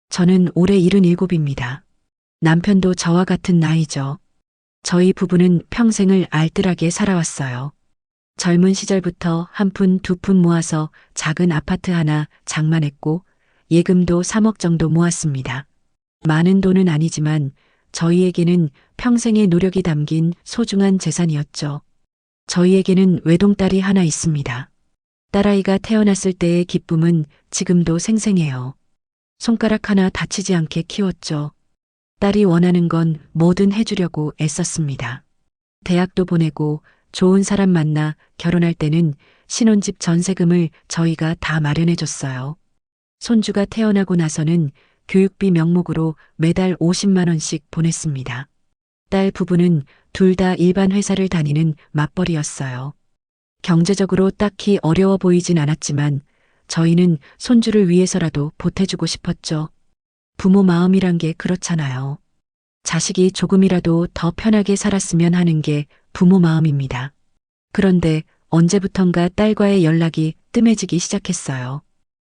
저는 올해 77입니다. 남편도 저와 같은 나이죠. 저희 부부는 평생을 알뜰하게 살아왔어요. 젊은 시절부터 한 푼 두 푼 모아서 작은 아파트 하나 장만했고 예금도 3억 정도 모았습니다. 많은 돈은 아니지만 저희에게는 평생의 노력이 담긴 소중한 재산이었죠. 저희에게는 외동딸이 하나 있습니다. 딸아이가 태어났을 때의 기쁨은 지금도 생생해요. 손가락 하나 다치지 않게 키웠죠. 딸이 원하는 건 뭐든 해주려고 애썼습니다. 대학도 보내고 좋은 사람 만나 결혼할 때는 신혼집 전세금을 저희가 다 마련해줬어요. 손주가 태어나고 나서는 교육비 명목으로 매달 50만 원씩 보냈습니다. 딸 부부는 둘 다 일반 회사를 다니는 맞벌이였어요. 경제적으로 딱히 어려워 보이진 않았지만 저희는 손주를 위해서라도 보태주고 싶었죠. 부모 마음이란 게 그렇잖아요. 자식이 조금이라도 더 편하게 살았으면 하는 게 부모 마음입니다. 그런데 언제부턴가 딸과의 연락이 뜸해지기 시작했어요.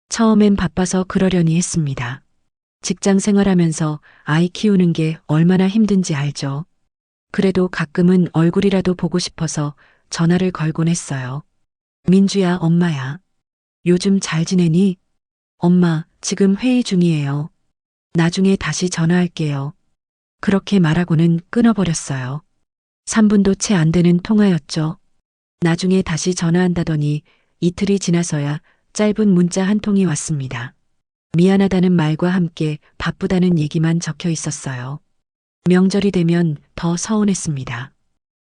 처음엔 바빠서 그러려니 했습니다. 직장 생활하면서 아이 키우는 게 얼마나 힘든지 알죠. 그래도 가끔은 얼굴이라도 보고 싶어서 전화를 걸곤 했어요. 민주야, 엄마야. 요즘 잘 지내니? 엄마, 지금 회의 중이에요. 나중에 다시 전화할게요. 그렇게 말하고는 끊어버렸어요. 3분도 채 안 되는 통화였죠. 나중에 다시 전화한다더니 이틀이 지나서야 짧은 문자 한 통이 왔습니다. 미안하다는 말과 함께 바쁘다는 얘기만 적혀 있었어요. 명절이 되면 더 서운했습니다.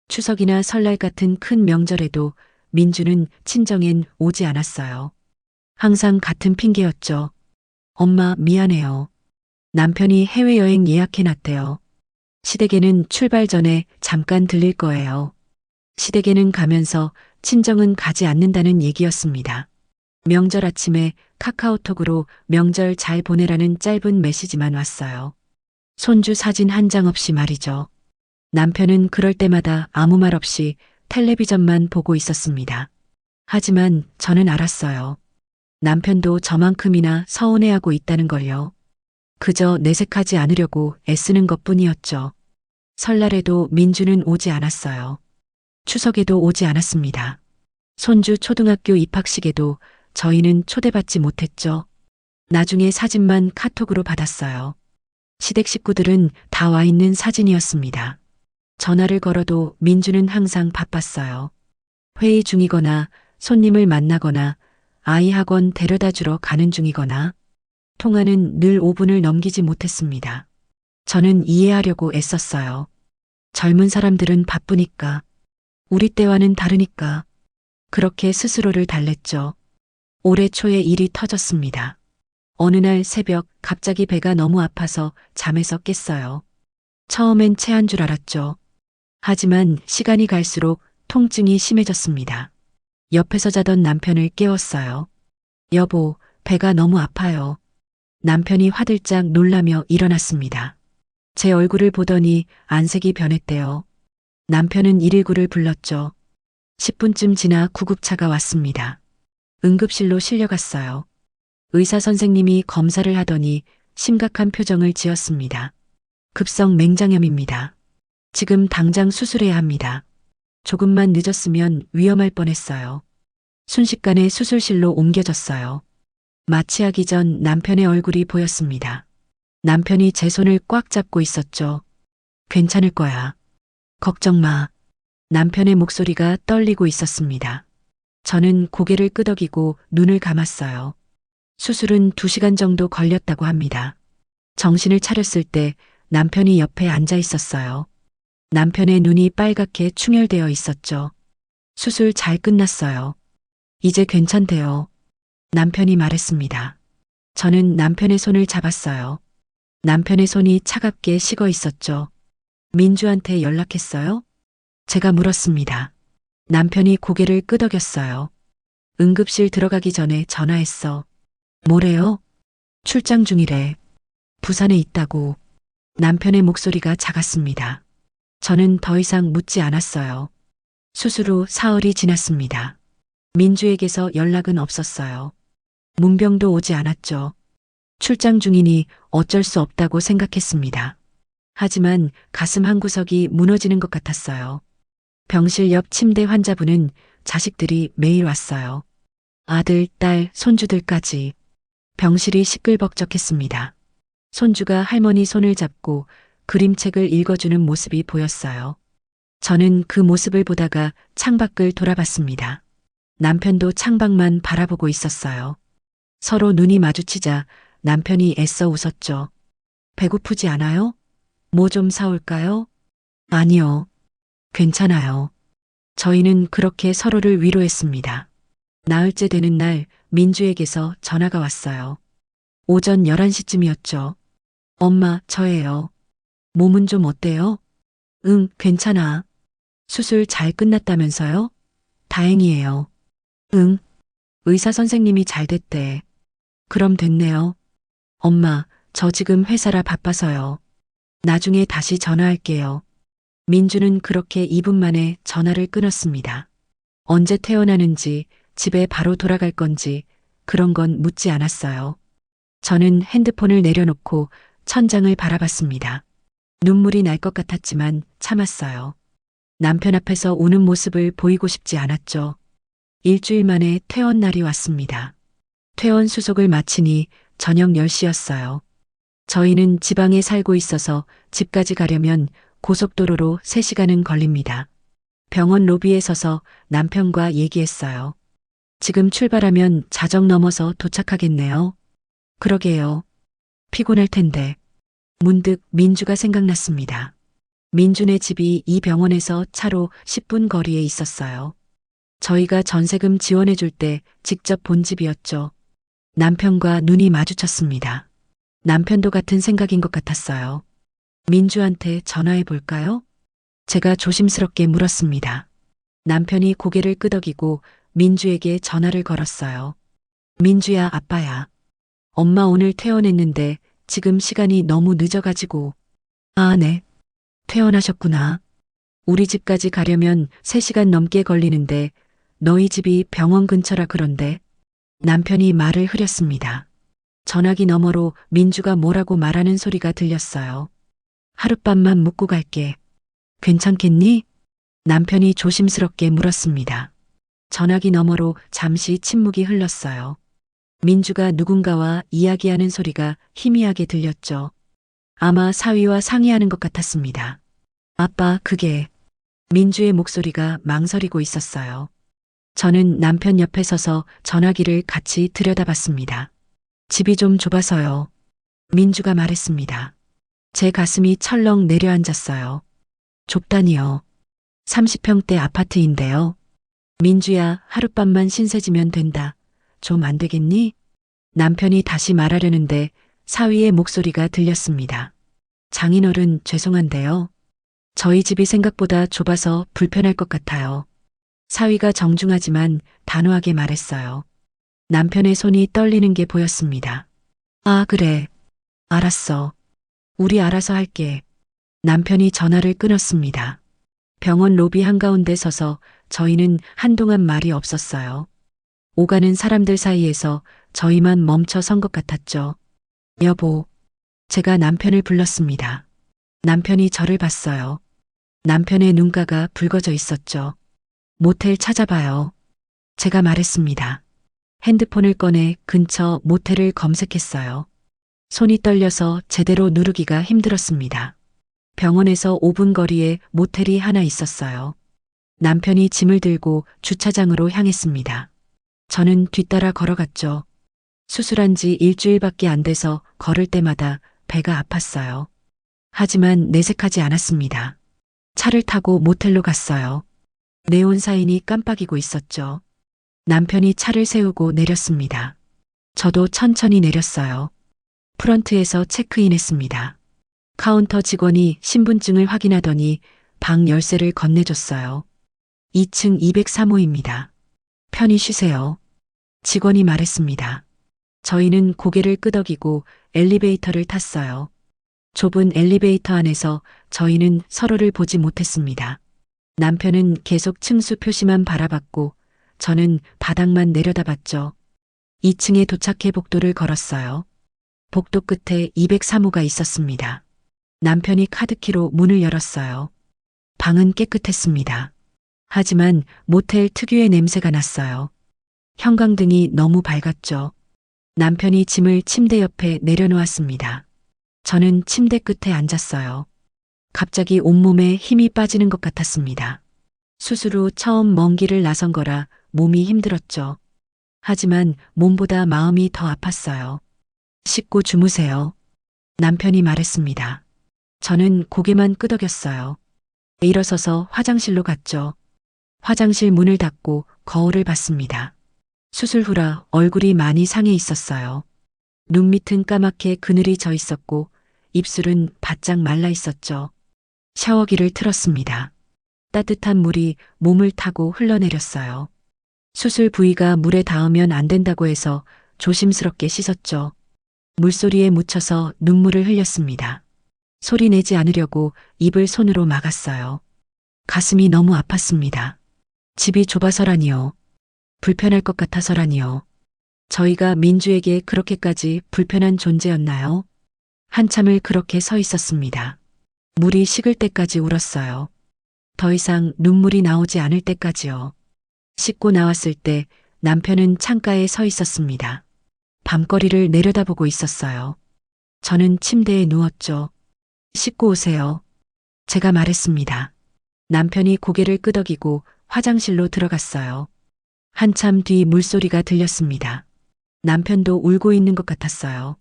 추석이나 설날 같은 큰 명절에도 민주는 친정엔 오지 않았어요. 항상 같은 핑계였죠. 엄마, 미안해요. 남편이 해외여행 예약해놨대요. 시댁에는 출발 전에 잠깐 들릴 거예요. 시댁에는 가면서 친정은 가지 않는다는 얘기였습니다. 명절 아침에 카카오톡으로 명절 잘 보내라는 짧은 메시지만 왔어요. 손주 사진 한 장 없이 말이죠. 남편은 그럴 때마다 아무 말 없이 텔레비전만 보고 있었습니다. 하지만 저는 알았어요. 남편도 저만큼이나 서운해하고 있다는 걸요. 그저 내색하지 않으려고 애쓰는 것뿐이었죠. 설날에도 민주는 오지 않았어요. 추석에도 오지 않았습니다. 손주 초등학교 입학식에도 저희는 초대받지 못했죠. 나중에 사진만 카톡으로 받았어요. 시댁 식구들은 다 와 있는 사진이었습니다. 전화를 걸어도 민주는 항상 바빴어요. 회의 중이거나 손님을 만나거나 아이 학원 데려다 주러 가는 중이거나 통화는 늘 5분을 넘기지 못했습니다. 저는 이해하려고 애썼어요. 젊은 사람들은 바쁘니까, 우리 때와는 다르니까, 그렇게 스스로를 달랬죠. 올해 초에 일이 터졌습니다. 어느 날 새벽 갑자기 배가 너무 아파서 잠에서 깼어요. 처음엔 체한 줄 알았죠. 하지만 시간이 갈수록 통증이 심해졌습니다. 옆에서 자던 남편을 깨웠어요. 여보, 배가 너무 아파요. 남편이 화들짝 놀라며 일어났습니다. 제 얼굴을 보더니 안색이 변했대요. 남편은 119를 불렀죠. 10분쯤 지나 구급차가 왔습니다. 응급실로 실려갔어요. 의사 선생님이 검사를 하더니 심각한 표정을 지었습니다. 급성 맹장염입니다. 지금 당장 수술해야 합니다. 조금만 늦었으면 위험할 뻔했어요. 순식간에 수술실로 옮겨졌어요. 마취하기 전 남편의 얼굴이 보였습니다. 남편이 제 손을 꽉 잡고 있었죠. 괜찮을 거야. 걱정 마. 남편의 목소리가 떨리고 있었습니다. 저는 고개를 끄덕이고 눈을 감았어요. 수술은 2시간 정도 걸렸다고 합니다. 정신을 차렸을 때 남편이 옆에 앉아 있었어요. 남편의 눈이 빨갛게 충혈되어 있었죠. 수술 잘 끝났어요. 이제 괜찮대요. 남편이 말했습니다. 저는 남편의 손을 잡았어요. 남편의 손이 차갑게 식어 있었죠. 민주한테 연락했어요? 제가 물었습니다. 남편이 고개를 끄덕였어요. 응급실 들어가기 전에 전화했어. 뭐래요? 출장 중이래. 부산에 있다고. 남편의 목소리가 작았습니다. 저는 더 이상 묻지 않았어요. 수술 후 사흘이 지났습니다. 민주에게서 연락은 없었어요. 문병도 오지 않았죠. 출장 중이니 어쩔 수 없다고 생각했습니다. 하지만 가슴 한구석이 무너지는 것 같았어요. 병실 옆 침대 환자분은 자식들이 매일 왔어요. 아들, 딸, 손주들까지. 병실이 시끌벅적했습니다. 손주가 할머니 손을 잡고 그림책을 읽어주는 모습이 보였어요. 저는 그 모습을 보다가 창밖을 돌아봤습니다. 남편도 창밖만 바라보고 있었어요. 서로 눈이 마주치자 남편이 애써 웃었죠. 배고프지 않아요? 뭐 좀 사올까요? 아니요. 괜찮아요. 저희는 그렇게 서로를 위로했습니다. 나흘째 되는 날 민주에게서 전화가 왔어요. 오전 11시쯤이었죠. 엄마, 저예요. 몸은 좀 어때요? 응, 괜찮아. 수술 잘 끝났다면서요? 다행이에요. 응, 의사 선생님이 잘 됐대. 그럼 됐네요. 엄마, 저 지금 회사라 바빠서요. 나중에 다시 전화할게요. 민주는 그렇게 2분 만에 전화를 끊었습니다. 언제 퇴원하는지, 집에 바로 돌아갈 건지 그런 건 묻지 않았어요. 저는 핸드폰을 내려놓고 천장을 바라봤습니다. 눈물이 날 것 같았지만 참았어요. 남편 앞에서 우는 모습을 보이고 싶지 않았죠. 일주일 만에 퇴원 날이 왔습니다. 퇴원 수속을 마치니 저녁 10시였어요. 저희는 지방에 살고 있어서 집까지 가려면 고속도로로 3시간은 걸립니다. 병원 로비에 서서 남편과 얘기했어요. 지금 출발하면 자정 넘어서 도착하겠네요. 그러게요. 피곤할 텐데. 문득 민주가 생각났습니다. 민주네 집이 이 병원에서 차로 10분 거리에 있었어요. 저희가 전세금 지원해 줄 때 직접 본 집이었죠. 남편과 눈이 마주쳤습니다. 남편도 같은 생각인 것 같았어요. 민주한테 전화해 볼까요? 제가 조심스럽게 물었습니다. 남편이 고개를 끄덕이고 민주에게 전화를 걸었어요. 민주야, 아빠야. 엄마 오늘 퇴원했는데 지금 시간이 너무 늦어가지고. 아, 네. 퇴원하셨구나. 우리 집까지 가려면 3시간 넘게 걸리는데 너희 집이 병원 근처라 그런데. 남편이 말을 흐렸습니다. 전화기 너머로 민주가 뭐라고 말하는 소리가 들렸어요. 하룻밤만 묵고 갈게. 괜찮겠니? 남편이 조심스럽게 물었습니다. 전화기 너머로 잠시 침묵이 흘렀어요. 민주가 누군가와 이야기하는 소리가 희미하게 들렸죠. 아마 사위와 상의하는 것 같았습니다. 아빠, 그게. 민주의 목소리가 망설이고 있었어요. 저는 남편 옆에 서서 전화기를 같이 들여다봤습니다. 집이 좀 좁아서요. 민주가 말했습니다. 제 가슴이 철렁 내려앉았어요. 좁다니요. 30평대 아파트인데요. 민주야, 하룻밤만 신세지면 된다. 좀 안 되겠니? 남편이 다시 말하려는데 사위의 목소리가 들렸습니다. 장인어른, 죄송한데요. 저희 집이 생각보다 좁아서 불편할 것 같아요. 사위가 정중하지만 단호하게 말했어요. 남편의 손이 떨리는 게 보였습니다. 아, 그래. 알았어. 우리 알아서 할게. 남편이 전화를 끊었습니다. 병원 로비 한가운데 서서 저희는 한동안 말이 없었어요. 오가는 사람들 사이에서 저희만 멈춰 선 것 같았죠. 여보, 제가 남편을 불렀습니다. 남편이 저를 봤어요. 남편의 눈가가 붉어져 있었죠. 모텔 찾아봐요. 제가 말했습니다. 핸드폰을 꺼내 근처 모텔을 검색했어요. 손이 떨려서 제대로 누르기가 힘들었습니다. 병원에서 5분 거리에 모텔이 하나 있었어요. 남편이 짐을 들고 주차장으로 향했습니다. 저는 뒤따라 걸어갔죠. 수술한 지 일주일밖에 안 돼서 걸을 때마다 배가 아팠어요. 하지만 내색하지 않았습니다. 차를 타고 모텔로 갔어요. 네온 사인이 깜빡이고 있었죠. 남편이 차를 세우고 내렸습니다. 저도 천천히 내렸어요. 프런트에서 체크인했습니다. 카운터 직원이 신분증을 확인하더니 방 열쇠를 건네줬어요. 2층 203호입니다. 편히 쉬세요. 직원이 말했습니다. 저희는 고개를 끄덕이고 엘리베이터를 탔어요. 좁은 엘리베이터 안에서 저희는 서로를 보지 못했습니다. 남편은 계속 층수 표시만 바라봤고 저는 바닥만 내려다봤죠. 2층에 도착해 복도를 걸었어요. 복도 끝에 203호가 있었습니다. 남편이 카드키로 문을 열었어요. 방은 깨끗했습니다. 하지만 모텔 특유의 냄새가 났어요. 형광등이 너무 밝았죠. 남편이 짐을 침대 옆에 내려놓았습니다. 저는 침대 끝에 앉았어요. 갑자기 온몸에 힘이 빠지는 것 같았습니다. 수술 후 처음 먼 길을 나선 거라 몸이 힘들었죠. 하지만 몸보다 마음이 더 아팠어요. 씻고 주무세요. 남편이 말했습니다. 저는 고개만 끄덕였어요. 일어서서 화장실로 갔죠. 화장실 문을 닫고 거울을 봤습니다. 수술 후라 얼굴이 많이 상해 있었어요. 눈 밑은 까맣게 그늘이 져 있었고 입술은 바짝 말라 있었죠. 샤워기를 틀었습니다. 따뜻한 물이 몸을 타고 흘러내렸어요. 수술 부위가 물에 닿으면 안 된다고 해서 조심스럽게 씻었죠. 물소리에 묻혀서 눈물을 흘렸습니다. 소리 내지 않으려고 입을 손으로 막았어요. 가슴이 너무 아팠습니다. 집이 좁아서라니요. 불편할 것 같아서라니요. 저희가 민주에게 그렇게까지 불편한 존재였나요? 한참을 그렇게 서 있었습니다. 물이 식을 때까지 울었어요. 더 이상 눈물이 나오지 않을 때까지요. 씻고 나왔을 때 남편은 창가에 서 있었습니다. 밤거리를 내려다보고 있었어요. 저는 침대에 누웠죠. 씻고 오세요. 제가 말했습니다. 남편이 고개를 끄덕이고 화장실로 들어갔어요. 한참 뒤 물소리가 들렸습니다. 남편도 울고 있는 것 같았어요.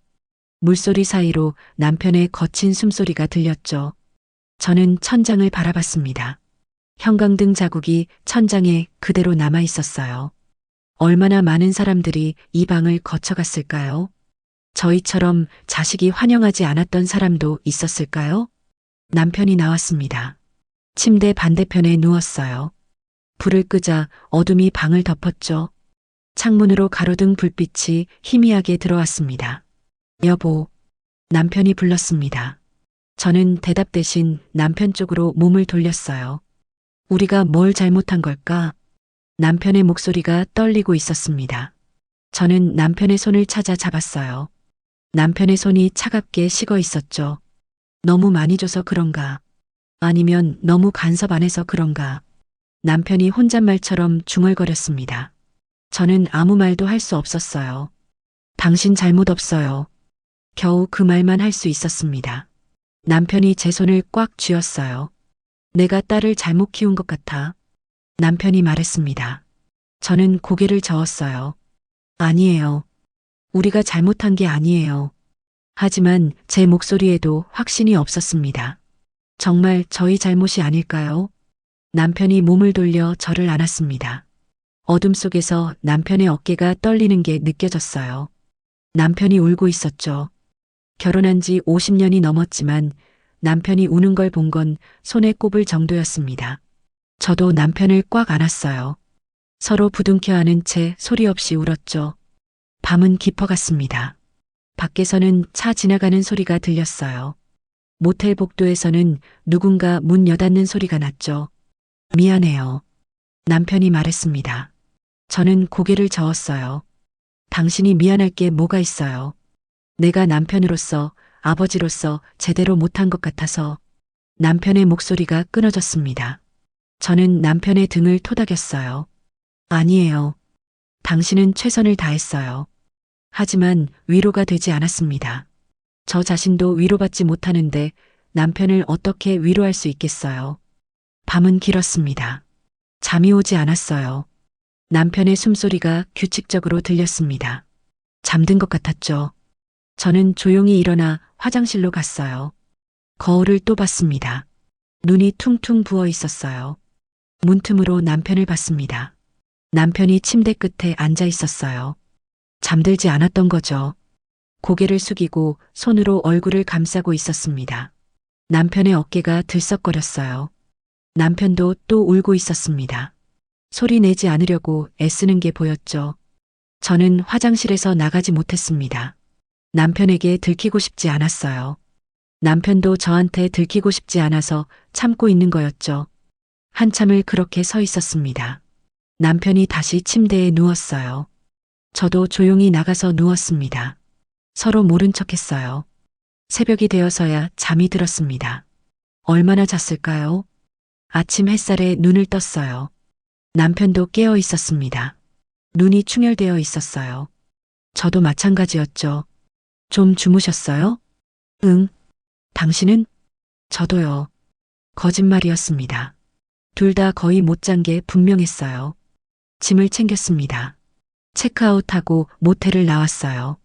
물소리 사이로 남편의 거친 숨소리가 들렸죠. 저는 천장을 바라봤습니다. 형광등 자국이 천장에 그대로 남아 있었어요. 얼마나 많은 사람들이 이 방을 거쳐갔을까요? 저희처럼 자식이 환영하지 않았던 사람도 있었을까요? 남편이 나왔습니다. 침대 반대편에 누웠어요. 불을 끄자 어둠이 방을 덮었죠. 창문으로 가로등 불빛이 희미하게 들어왔습니다. 여보, 남편이 불렀습니다. 저는 대답 대신 남편 쪽으로 몸을 돌렸어요. 우리가 뭘 잘못한 걸까? 남편의 목소리가 떨리고 있었습니다. 저는 남편의 손을 찾아 잡았어요. 남편의 손이 차갑게 식어 있었죠. 너무 많이 줘서 그런가? 아니면 너무 간섭 안 해서 그런가? 남편이 혼잣말처럼 중얼거렸습니다. 저는 아무 말도 할 수 없었어요. 당신 잘못 없어요. 겨우 그 말만 할 수 있었습니다. 남편이 제 손을 꽉 쥐었어요. 내가 딸을 잘못 키운 것 같아. 남편이 말했습니다. 저는 고개를 저었어요. 아니에요. 우리가 잘못한 게 아니에요. 하지만 제 목소리에도 확신이 없었습니다. 정말 저희 잘못이 아닐까요? 남편이 몸을 돌려 저를 안았습니다. 어둠 속에서 남편의 어깨가 떨리는 게 느껴졌어요. 남편이 울고 있었죠. 결혼한 지 50년이 넘었지만 남편이 우는 걸 본 건 손에 꼽을 정도였습니다. 저도 남편을 꽉 안았어요. 서로 부둥켜 안은 채 소리 없이 울었죠. 밤은 깊어갔습니다. 밖에서는 차 지나가는 소리가 들렸어요. 모텔 복도에서는 누군가 문 여닫는 소리가 났죠. 미안해요. 남편이 말했습니다. 저는 고개를 저었어요. 당신이 미안할 게 뭐가 있어요. 내가 남편으로서, 아버지로서 제대로 못한 것 같아서. 남편의 목소리가 끊어졌습니다. 저는 남편의 등을 토닥였어요. 아니에요. 당신은 최선을 다했어요. 하지만 위로가 되지 않았습니다. 저 자신도 위로받지 못하는데 남편을 어떻게 위로할 수 있겠어요. 밤은 길었습니다. 잠이 오지 않았어요. 남편의 숨소리가 규칙적으로 들렸습니다. 잠든 것 같았죠. 저는 조용히 일어나 화장실로 갔어요. 거울을 또 봤습니다. 눈이 퉁퉁 부어 있었어요. 문틈으로 남편을 봤습니다. 남편이 침대 끝에 앉아 있었어요. 잠들지 않았던 거죠. 고개를 숙이고 손으로 얼굴을 감싸고 있었습니다. 남편의 어깨가 들썩거렸어요. 남편도 또 울고 있었습니다. 소리 내지 않으려고 애쓰는 게 보였죠. 저는 화장실에서 나가지 못했습니다. 남편에게 들키고 싶지 않았어요. 남편도 저한테 들키고 싶지 않아서 참고 있는 거였죠. 한참을 그렇게 서 있었습니다. 남편이 다시 침대에 누웠어요. 저도 조용히 나가서 누웠습니다. 서로 모른 척 했어요. 새벽이 되어서야 잠이 들었습니다. 얼마나 잤을까요? 아침 햇살에 눈을 떴어요. 남편도 깨어 있었습니다. 눈이 충혈되어 있었어요. 저도 마찬가지였죠. 좀 주무셨어요? 응. 당신은? 저도요. 거짓말이었습니다. 둘 다 거의 못 잔 게 분명했어요. 짐을 챙겼습니다. 체크아웃하고 모텔을 나왔어요.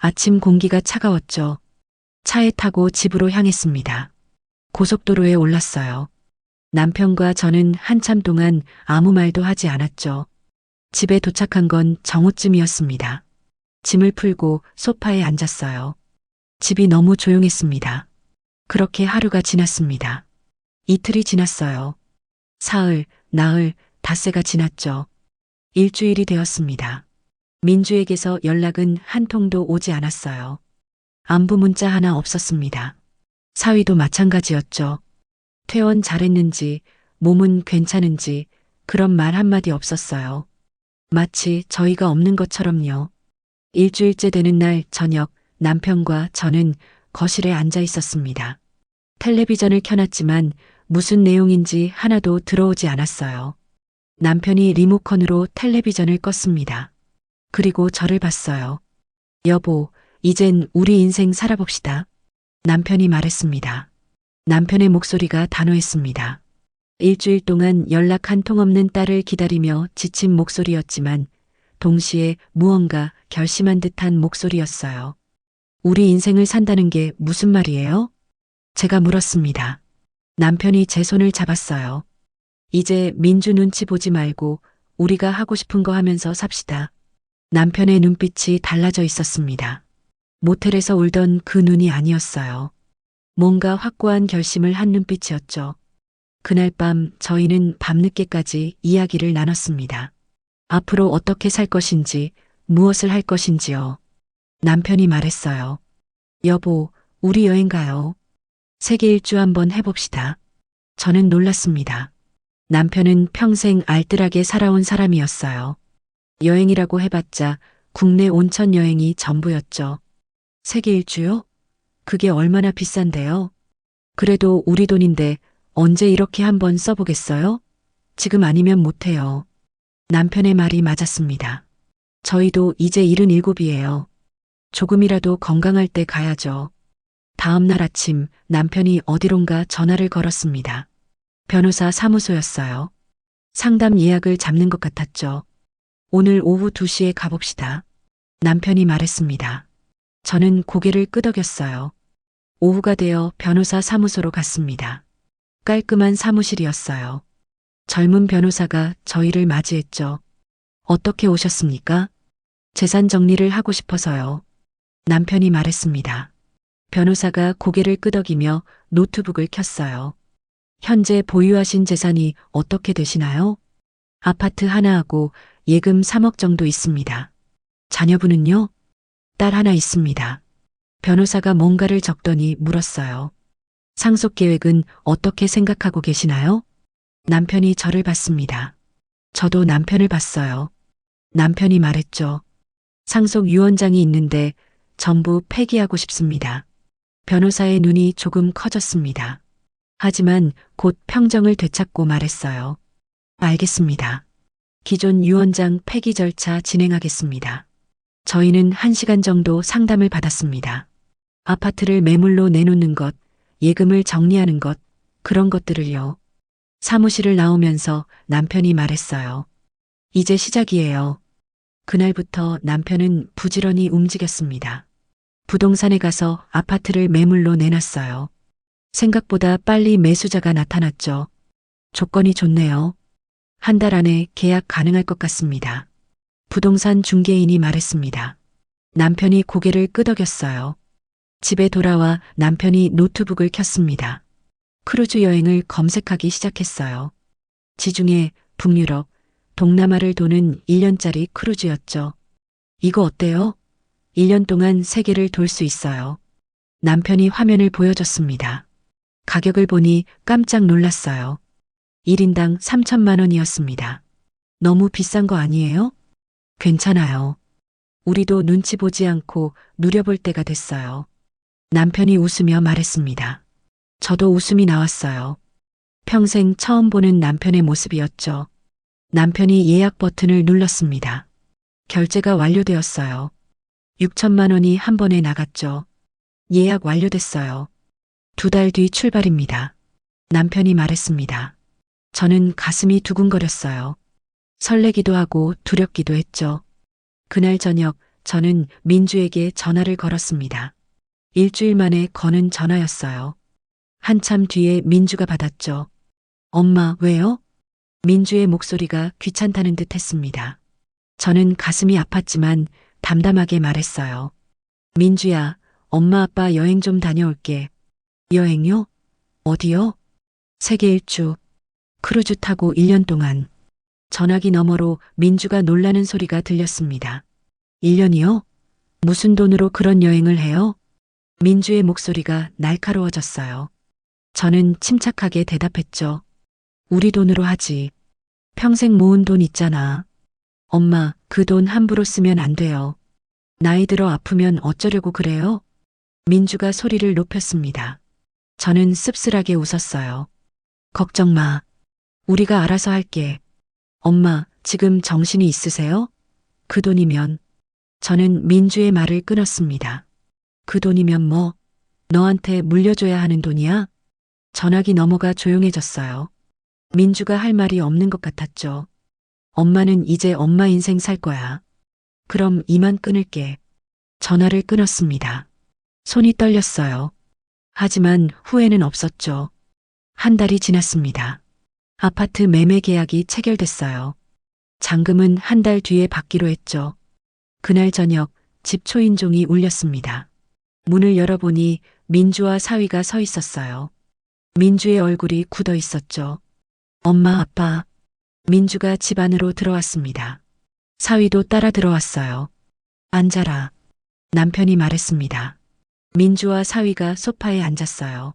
아침 공기가 차가웠죠. 차에 타고 집으로 향했습니다. 고속도로에 올랐어요. 남편과 저는 한참 동안 아무 말도 하지 않았죠. 집에 도착한 건 정오쯤이었습니다. 짐을 풀고 소파에 앉았어요. 집이 너무 조용했습니다. 그렇게 하루가 지났습니다. 이틀이 지났어요. 사흘, 나흘, 닷새가 지났죠. 일주일이 되었습니다. 민주에게서 연락은 한 통도 오지 않았어요. 안부 문자 하나 없었습니다. 사위도 마찬가지였죠. 퇴원 잘했는지, 몸은 괜찮은지 그런 말 한마디 없었어요. 마치 저희가 없는 것처럼요. 일주일째 되는 날 저녁 남편과 저는 거실에 앉아 있었습니다. 텔레비전을 켜놨지만 무슨 내용인지 하나도 들어오지 않았어요. 남편이 리모컨으로 텔레비전을 껐습니다. 그리고 저를 봤어요. 여보, 이젠 우리 인생 살아봅시다. 남편이 말했습니다. 남편의 목소리가 단호했습니다. 일주일 동안 연락 한 통 없는 딸을 기다리며 지친 목소리였지만 동시에 무언가 결심한 듯한 목소리였어요. 우리 인생을 산다는 게 무슨 말이에요? 제가 물었습니다. 남편이 제 손을 잡았어요. 이제 민주 눈치 보지 말고 우리가 하고 싶은 거 하면서 삽시다. 남편의 눈빛이 달라져 있었습니다. 모텔에서 울던 그 눈이 아니었어요. 뭔가 확고한 결심을 한 눈빛이었죠. 그날 밤 저희는 밤늦게까지 이야기를 나눴습니다. 앞으로 어떻게 살 것인지, 무엇을 할 것인지요. 남편이 말했어요. 여보, 우리 여행 가요. 세계 일주 한번 해봅시다. 저는 놀랐습니다. 남편은 평생 알뜰하게 살아온 사람이었어요. 여행이라고 해봤자 국내 온천 여행이 전부였죠. 세계 일주요? 그게 얼마나 비싼데요? 그래도 우리 돈인데 언제 이렇게 한번 써보겠어요? 지금 아니면 못해요. 남편의 말이 맞았습니다. 저희도 이제 77이에요. 조금이라도 건강할 때 가야죠. 다음 날 아침 남편이 어디론가 전화를 걸었습니다. 변호사 사무소였어요. 상담 예약을 잡는 것 같았죠. 오늘 오후 2시에 가봅시다. 남편이 말했습니다. 저는 고개를 끄덕였어요. 오후가 되어 변호사 사무소로 갔습니다. 깔끔한 사무실이었어요. 젊은 변호사가 저희를 맞이했죠. 어떻게 오셨습니까? 재산 정리를 하고 싶어서요. 남편이 말했습니다. 변호사가 고개를 끄덕이며 노트북을 켰어요. 현재 보유하신 재산이 어떻게 되시나요? 아파트 하나하고 예금 3억 정도 있습니다. 자녀분은요? 딸 하나 있습니다. 변호사가 뭔가를 적더니 물었어요. 상속 계획은 어떻게 생각하고 계시나요? 남편이 저를 봤습니다. 저도 남편을 봤어요. 남편이 말했죠. 상속 유언장이 있는데 전부 폐기하고 싶습니다. 변호사의 눈이 조금 커졌습니다. 하지만 곧 평정을 되찾고 말했어요. 알겠습니다. 기존 유언장 폐기 절차 진행하겠습니다. 저희는 1시간 정도 상담을 받았습니다. 아파트를 매물로 내놓는 것, 예금을 정리하는 것, 그런 것들을요. 사무실을 나오면서 남편이 말했어요. 이제 시작이에요. 그날부터 남편은 부지런히 움직였습니다. 부동산에 가서 아파트를 매물로 내놨어요. 생각보다 빨리 매수자가 나타났죠. 조건이 좋네요. 한 달 안에 계약 가능할 것 같습니다. 부동산 중개인이 말했습니다. 남편이 고개를 끄덕였어요. 집에 돌아와 남편이 노트북을 켰습니다. 크루즈 여행을 검색하기 시작했어요. 지중해, 북유럽, 동남아를 도는 1년짜리 크루즈였죠. 이거 어때요? 1년 동안 세계를 돌 수 있어요. 남편이 화면을 보여줬습니다. 가격을 보니 깜짝 놀랐어요. 1인당 3천만 원이었습니다. 너무 비싼 거 아니에요? 괜찮아요. 우리도 눈치 보지 않고 누려볼 때가 됐어요. 남편이 웃으며 말했습니다. 저도 웃음이 나왔어요. 평생 처음 보는 남편의 모습이었죠. 남편이 예약 버튼을 눌렀습니다. 결제가 완료되었어요. 6천만 원이 한 번에 나갔죠. 예약 완료됐어요. 2달 뒤 출발입니다. 남편이 말했습니다. 저는 가슴이 두근거렸어요. 설레기도 하고 두렵기도 했죠. 그날 저녁 저는 민주에게 전화를 걸었습니다. 일주일 만에 거는 전화였어요. 한참 뒤에 민주가 받았죠. 엄마, 왜요? 민주의 목소리가 귀찮다는 듯 했습니다. 저는 가슴이 아팠지만 담담하게 말했어요. 민주야, 엄마 아빠 여행 좀 다녀올게. 여행요? 어디요? 세계 일주. 크루즈 타고 1년 동안. 전화기 너머로 민주가 놀라는 소리가 들렸습니다. 1년이요? 무슨 돈으로 그런 여행을 해요? 민주의 목소리가 날카로워졌어요. 저는 침착하게 대답했죠. 우리 돈으로 하지. 평생 모은 돈 있잖아. 엄마, 그 돈 함부로 쓰면 안 돼요. 나이 들어 아프면 어쩌려고 그래요? 민주가 소리를 높였습니다. 저는 씁쓸하게 웃었어요. 걱정 마. 우리가 알아서 할게. 엄마, 지금 정신이 있으세요? 그 돈이면. 저는 민주의 말을 끊었습니다. 그 돈이면 뭐? 너한테 물려줘야 하는 돈이야? 전화기 너머가 조용해졌어요. 민주가 할 말이 없는 것 같았죠. 엄마는 이제 엄마 인생 살 거야. 그럼 이만 끊을게. 전화를 끊었습니다. 손이 떨렸어요. 하지만 후회는 없었죠. 한 달이 지났습니다. 아파트 매매 계약이 체결됐어요. 잔금은 한 달 뒤에 받기로 했죠. 그날 저녁 집 초인종이 울렸습니다. 문을 열어보니 민주와 사위가 서 있었어요. 민주의 얼굴이 굳어 있었죠. 엄마, 아빠. 민주가 집 안으로 들어왔습니다. 사위도 따라 들어왔어요. 앉아라. 남편이 말했습니다. 민주와 사위가 소파에 앉았어요.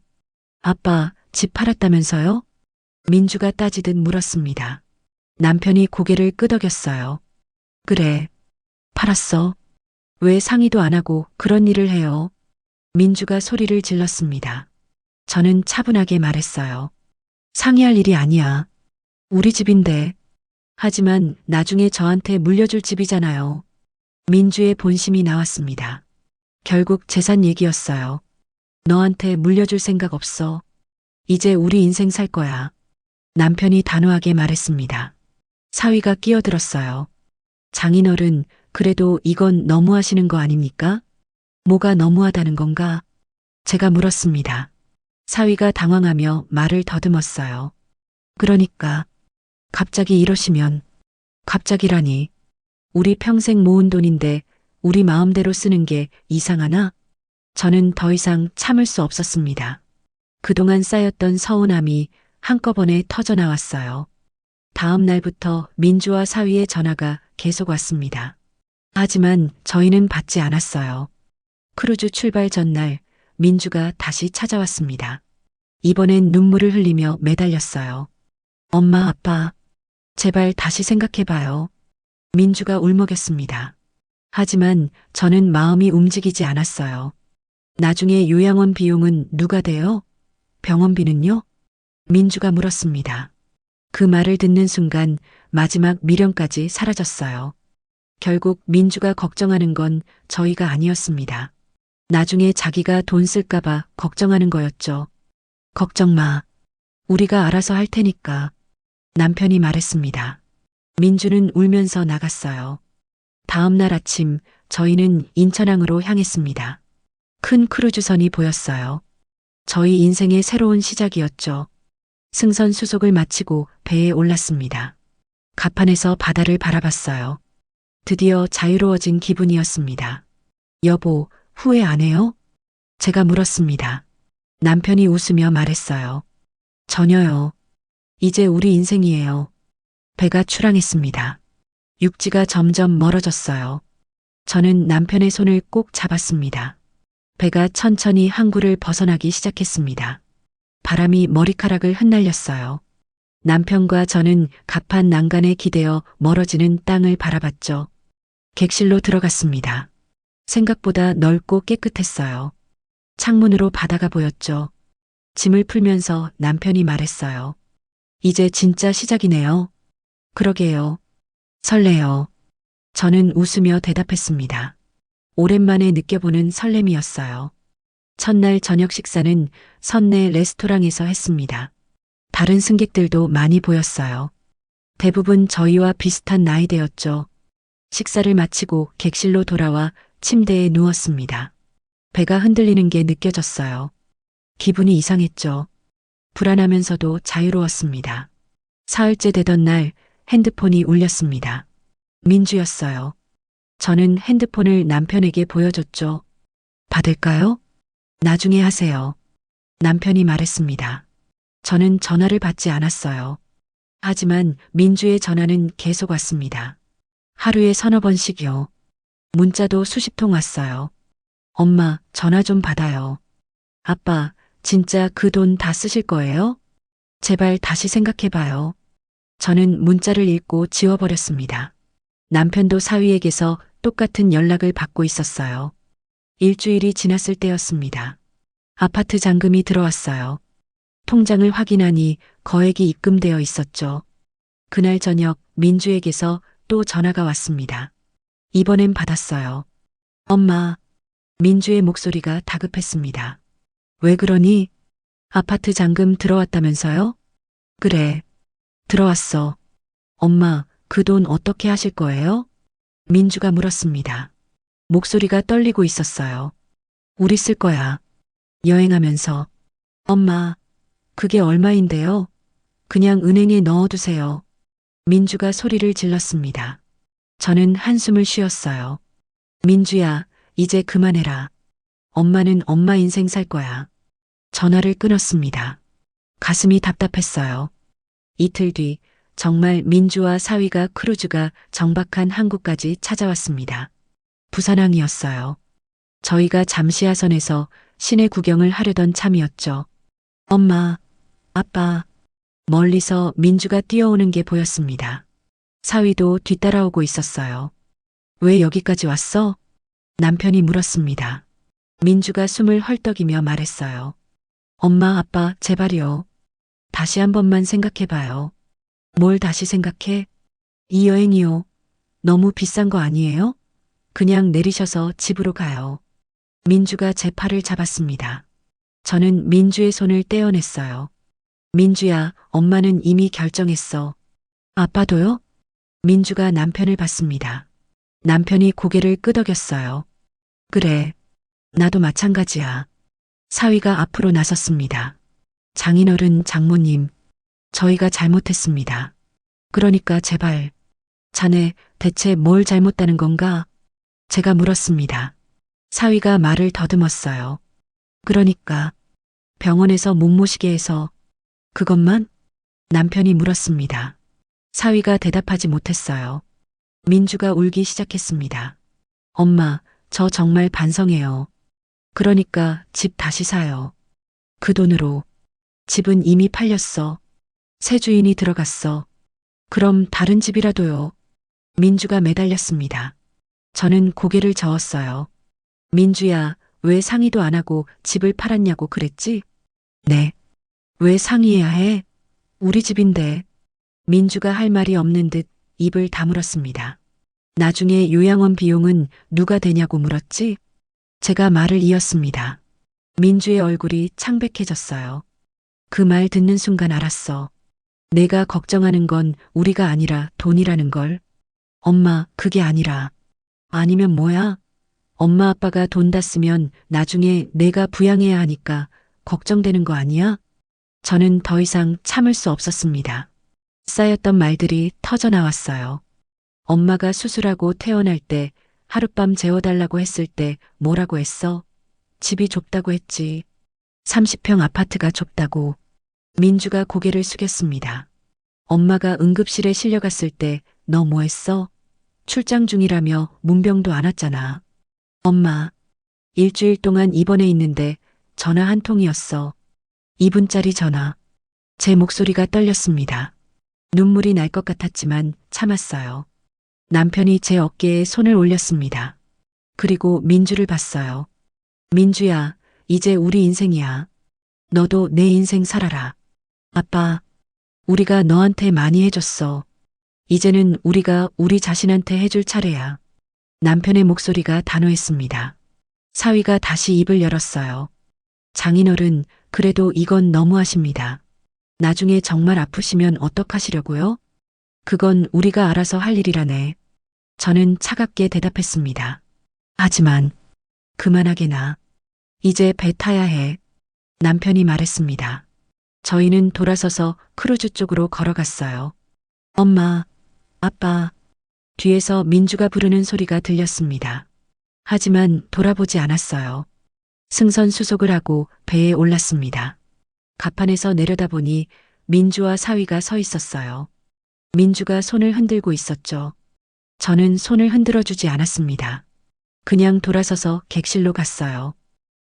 아빠, 집 팔았다면서요? 민주가 따지듯 물었습니다. 남편이 고개를 끄덕였어요. 그래. 팔았어. 왜 상의도 안 하고 그런 일을 해요? 민주가 소리를 질렀습니다. 저는 차분하게 말했어요. 상의할 일이 아니야. 우리 집인데. 하지만 나중에 저한테 물려줄 집이잖아요. 민주의 본심이 나왔습니다. 결국 재산 얘기였어요. 너한테 물려줄 생각 없어. 이제 우리 인생 살 거야. 남편이 단호하게 말했습니다. 사위가 끼어들었어요. 장인어른, 그래도 이건 너무하시는 거 아닙니까? 뭐가 너무하다는 건가? 제가 물었습니다. 사위가 당황하며 말을 더듬었어요. 그러니까 갑자기 이러시면. 갑자기라니. 우리 평생 모은 돈인데 우리 마음대로 쓰는 게 이상하나? 저는 더 이상 참을 수 없었습니다. 그동안 쌓였던 서운함이 한꺼번에 터져나왔어요. 다음 날부터 민주와 사위의 전화가 계속 왔습니다. 하지만 저희는 받지 않았어요. 크루즈 출발 전날 민주가 다시 찾아왔습니다. 이번엔 눈물을 흘리며 매달렸어요. 엄마, 아빠, 제발 다시 생각해봐요. 민주가 울먹였습니다. 하지만 저는 마음이 움직이지 않았어요. 나중에 요양원 비용은 누가 대요? 병원비는요? 민주가 물었습니다. 그 말을 듣는 순간 마지막 미련까지 사라졌어요. 결국 민주가 걱정하는 건 저희가 아니었습니다. 나중에 자기가 돈 쓸까봐 걱정하는 거였죠. 걱정 마. 우리가 알아서 할 테니까. 남편이 말했습니다. 민주는 울면서 나갔어요. 다음 날 아침 저희는 인천항으로 향했습니다. 큰 크루즈선이 보였어요. 저희 인생의 새로운 시작이었죠. 승선 수속을 마치고 배에 올랐습니다. 갑판에서 바다를 바라봤어요. 드디어 자유로워진 기분이었습니다. 여보, 후회 안 해요? 제가 물었습니다. 남편이 웃으며 말했어요. 전혀요. 이제 우리 인생이에요. 배가 출항했습니다. 육지가 점점 멀어졌어요. 저는 남편의 손을 꼭 잡았습니다. 배가 천천히 항구를 벗어나기 시작했습니다. 바람이 머리카락을 흩날렸어요. 남편과 저는 갑판 난간에 기대어 멀어지는 땅을 바라봤죠. 객실로 들어갔습니다. 생각보다 넓고 깨끗했어요. 창문으로 바다가 보였죠. 짐을 풀면서 남편이 말했어요. 이제 진짜 시작이네요. 그러게요. 설레요. 저는 웃으며 대답했습니다. 오랜만에 느껴보는 설렘이었어요. 첫날 저녁 식사는 선내 레스토랑에서 했습니다. 다른 승객들도 많이 보였어요. 대부분 저희와 비슷한 나이대였죠. 식사를 마치고 객실로 돌아와 침대에 누웠습니다. 배가 흔들리는 게 느껴졌어요. 기분이 이상했죠. 불안하면서도 자유로웠습니다. 사흘째 되던 날 핸드폰이 울렸습니다. 민주였어요. 저는 핸드폰을 남편에게 보여줬죠. 받을까요? 나중에 하세요. 남편이 말했습니다. 저는 전화를 받지 않았어요. 하지만 민주의 전화는 계속 왔습니다. 하루에 서너 번씩이요. 문자도 수십 통 왔어요. 엄마, 전화 좀 받아요. 아빠, 진짜 그 돈 다 쓰실 거예요? 제발 다시 생각해봐요. 저는 문자를 읽고 지워버렸습니다. 남편도 사위에게서 똑같은 연락을 받고 있었어요. 일주일이 지났을 때였습니다. 아파트 잔금이 들어왔어요. 통장을 확인하니 거액이 입금되어 있었죠. 그날 저녁 민주에게서 또 전화가 왔습니다. 이번엔 받았어요. 엄마, 민주의 목소리가 다급했습니다. 왜 그러니? 아파트 잔금 들어왔다면서요? 그래, 들어왔어. 엄마, 그 돈 어떻게 하실 거예요? 민주가 물었습니다. 목소리가 떨리고 있었어요. 우리 쓸 거야. 여행하면서. 엄마, 그게 얼마인데요? 그냥 은행에 넣어두세요. 민주가 소리를 질렀습니다. 저는 한숨을 쉬었어요. 민주야, 이제 그만해라. 엄마는 엄마 인생 살 거야. 전화를 끊었습니다. 가슴이 답답했어요. 이틀 뒤 정말 민주와 사위가 크루즈가 정박한 항구까지 찾아왔습니다. 부산항이었어요. 저희가 잠시하선에서 시내 구경을 하려던 참이었죠. 엄마, 아빠, 멀리서 민주가 뛰어오는 게 보였습니다. 사위도 뒤따라오고 있었어요. 왜 여기까지 왔어? 남편이 물었습니다. 민주가 숨을 헐떡이며 말했어요. 엄마, 아빠, 제발요. 다시 한 번만 생각해봐요. 뭘 다시 생각해? 이 여행이요. 너무 비싼 거 아니에요? 그냥 내리셔서 집으로 가요. 민주가 제 팔을 잡았습니다. 저는 민주의 손을 떼어냈어요. 민주야, 엄마는 이미 결정했어. 아빠도요? 민주가 남편을 봤습니다. 남편이 고개를 끄덕였어요. 그래, 나도 마찬가지야. 사위가 앞으로 나섰습니다. 장인어른, 장모님, 저희가 잘못했습니다. 그러니까 제발, 자네 대체 뭘 잘못다는 건가? 제가 물었습니다. 사위가 말을 더듬었어요. 그러니까 병원에서 못 모시게 해서 그것만? 남편이 물었습니다. 사위가 대답하지 못했어요. 민주가 울기 시작했습니다. 엄마, 저 정말 반성해요. 그러니까 집 다시 사요. 그 돈으로. 집은 이미 팔렸어. 새 주인이 들어갔어. 그럼 다른 집이라도요. 민주가 매달렸습니다. 저는 고개를 저었어요. 민주야, 왜 상의도 안 하고 집을 팔았냐고 그랬지? 네. 왜 상의해야 해? 우리 집인데. 민주가 할 말이 없는 듯 입을 다물었습니다. 나중에 요양원 비용은 누가 되냐고 물었지? 제가 말을 이었습니다. 민주의 얼굴이 창백해졌어요. 그 말 듣는 순간 알았어. 내가 걱정하는 건 우리가 아니라 돈이라는 걸. 엄마, 그게 아니라. 아니면 뭐야? 엄마 아빠가 돈 다 쓰면 나중에 내가 부양해야 하니까 걱정되는 거 아니야? 저는 더 이상 참을 수 없었습니다. 쌓였던 말들이 터져 나왔어요. 엄마가 수술하고 퇴원할 때 하룻밤 재워달라고 했을 때 뭐라고 했어? 집이 좁다고 했지. 30평 아파트가 좁다고. 민주가 고개를 숙였습니다. 엄마가 응급실에 실려갔을 때 너 뭐 했어? 출장 중이라며 문병도 안 왔잖아. 엄마, 일주일 동안 입원해 있는데 전화 한 통이었어. 2분짜리 전화. 제 목소리가 떨렸습니다. 눈물이 날 것 같았지만 참았어요. 남편이 제 어깨에 손을 올렸습니다. 그리고 민주를 봤어요. 민주야, 이제 우리 인생이야. 너도 내 인생 살아라. 아빠, 우리가 너한테 많이 해줬어. 이제는 우리가 우리 자신한테 해줄 차례야. 남편의 목소리가 단호했습니다. 사위가 다시 입을 열었어요. 장인어른, 그래도 이건 너무하십니다. 나중에 정말 아프시면 어떡하시려고요? 그건 우리가 알아서 할 일이라네. 저는 차갑게 대답했습니다. 하지만 그만하게나. 이제 배 타야 해. 남편이 말했습니다. 저희는 돌아서서 크루즈 쪽으로 걸어갔어요. 엄마, 아빠, 뒤에서 민주가 부르는 소리가 들렸습니다. 하지만 돌아보지 않았어요. 승선수속을 하고 배에 올랐습니다. 갑판에서 내려다보니 민주와 사위가 서 있었어요. 민주가 손을 흔들고 있었죠. 저는 손을 흔들어주지 않았습니다. 그냥 돌아서서 객실로 갔어요.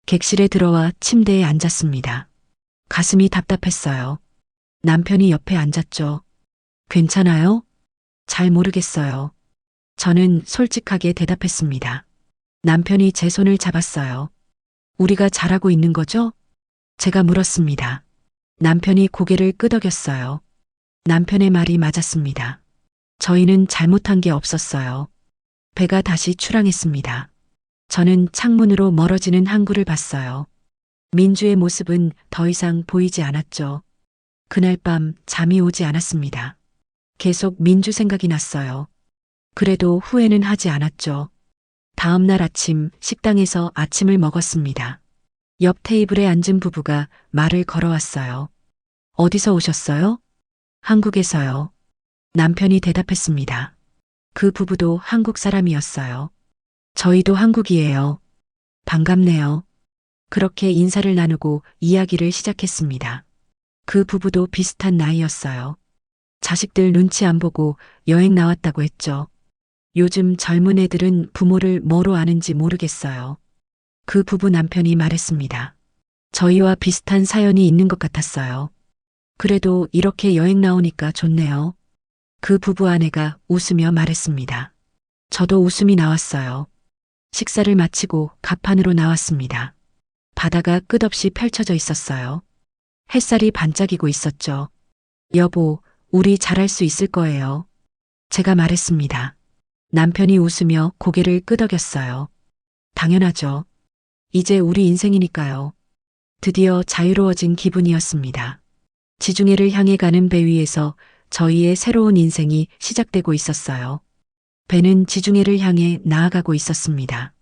객실에 들어와 침대에 앉았습니다. 가슴이 답답했어요. 남편이 옆에 앉았죠. 괜찮아요? 잘 모르겠어요. 저는 솔직하게 대답했습니다. 남편이 제 손을 잡았어요. 우리가 잘하고 있는 거죠? 제가 물었습니다. 남편이 고개를 끄덕였어요. 남편의 말이 맞았습니다. 저희는 잘못한 게 없었어요. 배가 다시 출항했습니다. 저는 창문으로 멀어지는 항구를 봤어요. 민주의 모습은 더 이상 보이지 않았죠. 그날 밤 잠이 오지 않았습니다. 계속 민주 생각이 났어요. 그래도 후회는 하지 않았죠. 다음 날 아침 식당에서 아침을 먹었습니다. 옆 테이블에 앉은 부부가 말을 걸어왔어요. 어디서 오셨어요? 한국에서요. 남편이 대답했습니다. 그 부부도 한국 사람이었어요. 저희도 한국이에요. 반갑네요. 그렇게 인사를 나누고 이야기를 시작했습니다. 그 부부도 비슷한 나이였어요. 자식들 눈치 안 보고 여행 나왔다고 했죠. 요즘 젊은 애들은 부모를 뭐로 아는지 모르겠어요. 그 부부 남편이 말했습니다. 저희와 비슷한 사연이 있는 것 같았어요. 그래도 이렇게 여행 나오니까 좋네요. 그 부부 아내가 웃으며 말했습니다. 저도 웃음이 나왔어요. 식사를 마치고 갑판으로 나왔습니다. 바다가 끝없이 펼쳐져 있었어요. 햇살이 반짝이고 있었죠. 여보, 우리 잘할 수 있을 거예요. 제가 말했습니다. 남편이 웃으며 고개를 끄덕였어요. 당연하죠. 이제 우리 인생이니까요. 드디어 자유로워진 기분이었습니다. 지중해를 향해 가는 배 위에서 저희의 새로운 인생이 시작되고 있었어요. 배는 지중해를 향해 나아가고 있었습니다.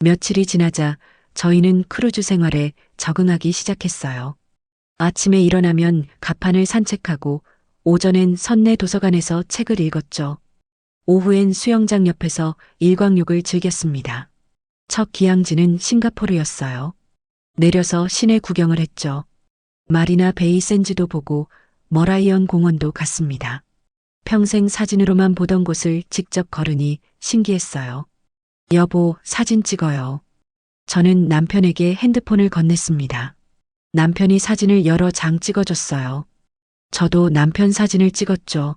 며칠이 지나자 저희는 크루즈 생활에 적응하기 시작했어요. 아침에 일어나면 갑판을 산책하고 오전엔 선내 도서관에서 책을 읽었죠. 오후엔 수영장 옆에서 일광욕을 즐겼습니다. 첫 기항지는 싱가포르였어요. 내려서 시내 구경을 했죠. 마리나 베이 샌즈도 보고 머라이언 공원도 갔습니다. 평생 사진으로만 보던 곳을 직접 걸으니 신기했어요. 여보, 사진 찍어요. 저는 남편에게 핸드폰을 건넸습니다. 남편이 사진을 여러 장 찍어줬어요. 저도 남편 사진을 찍었죠.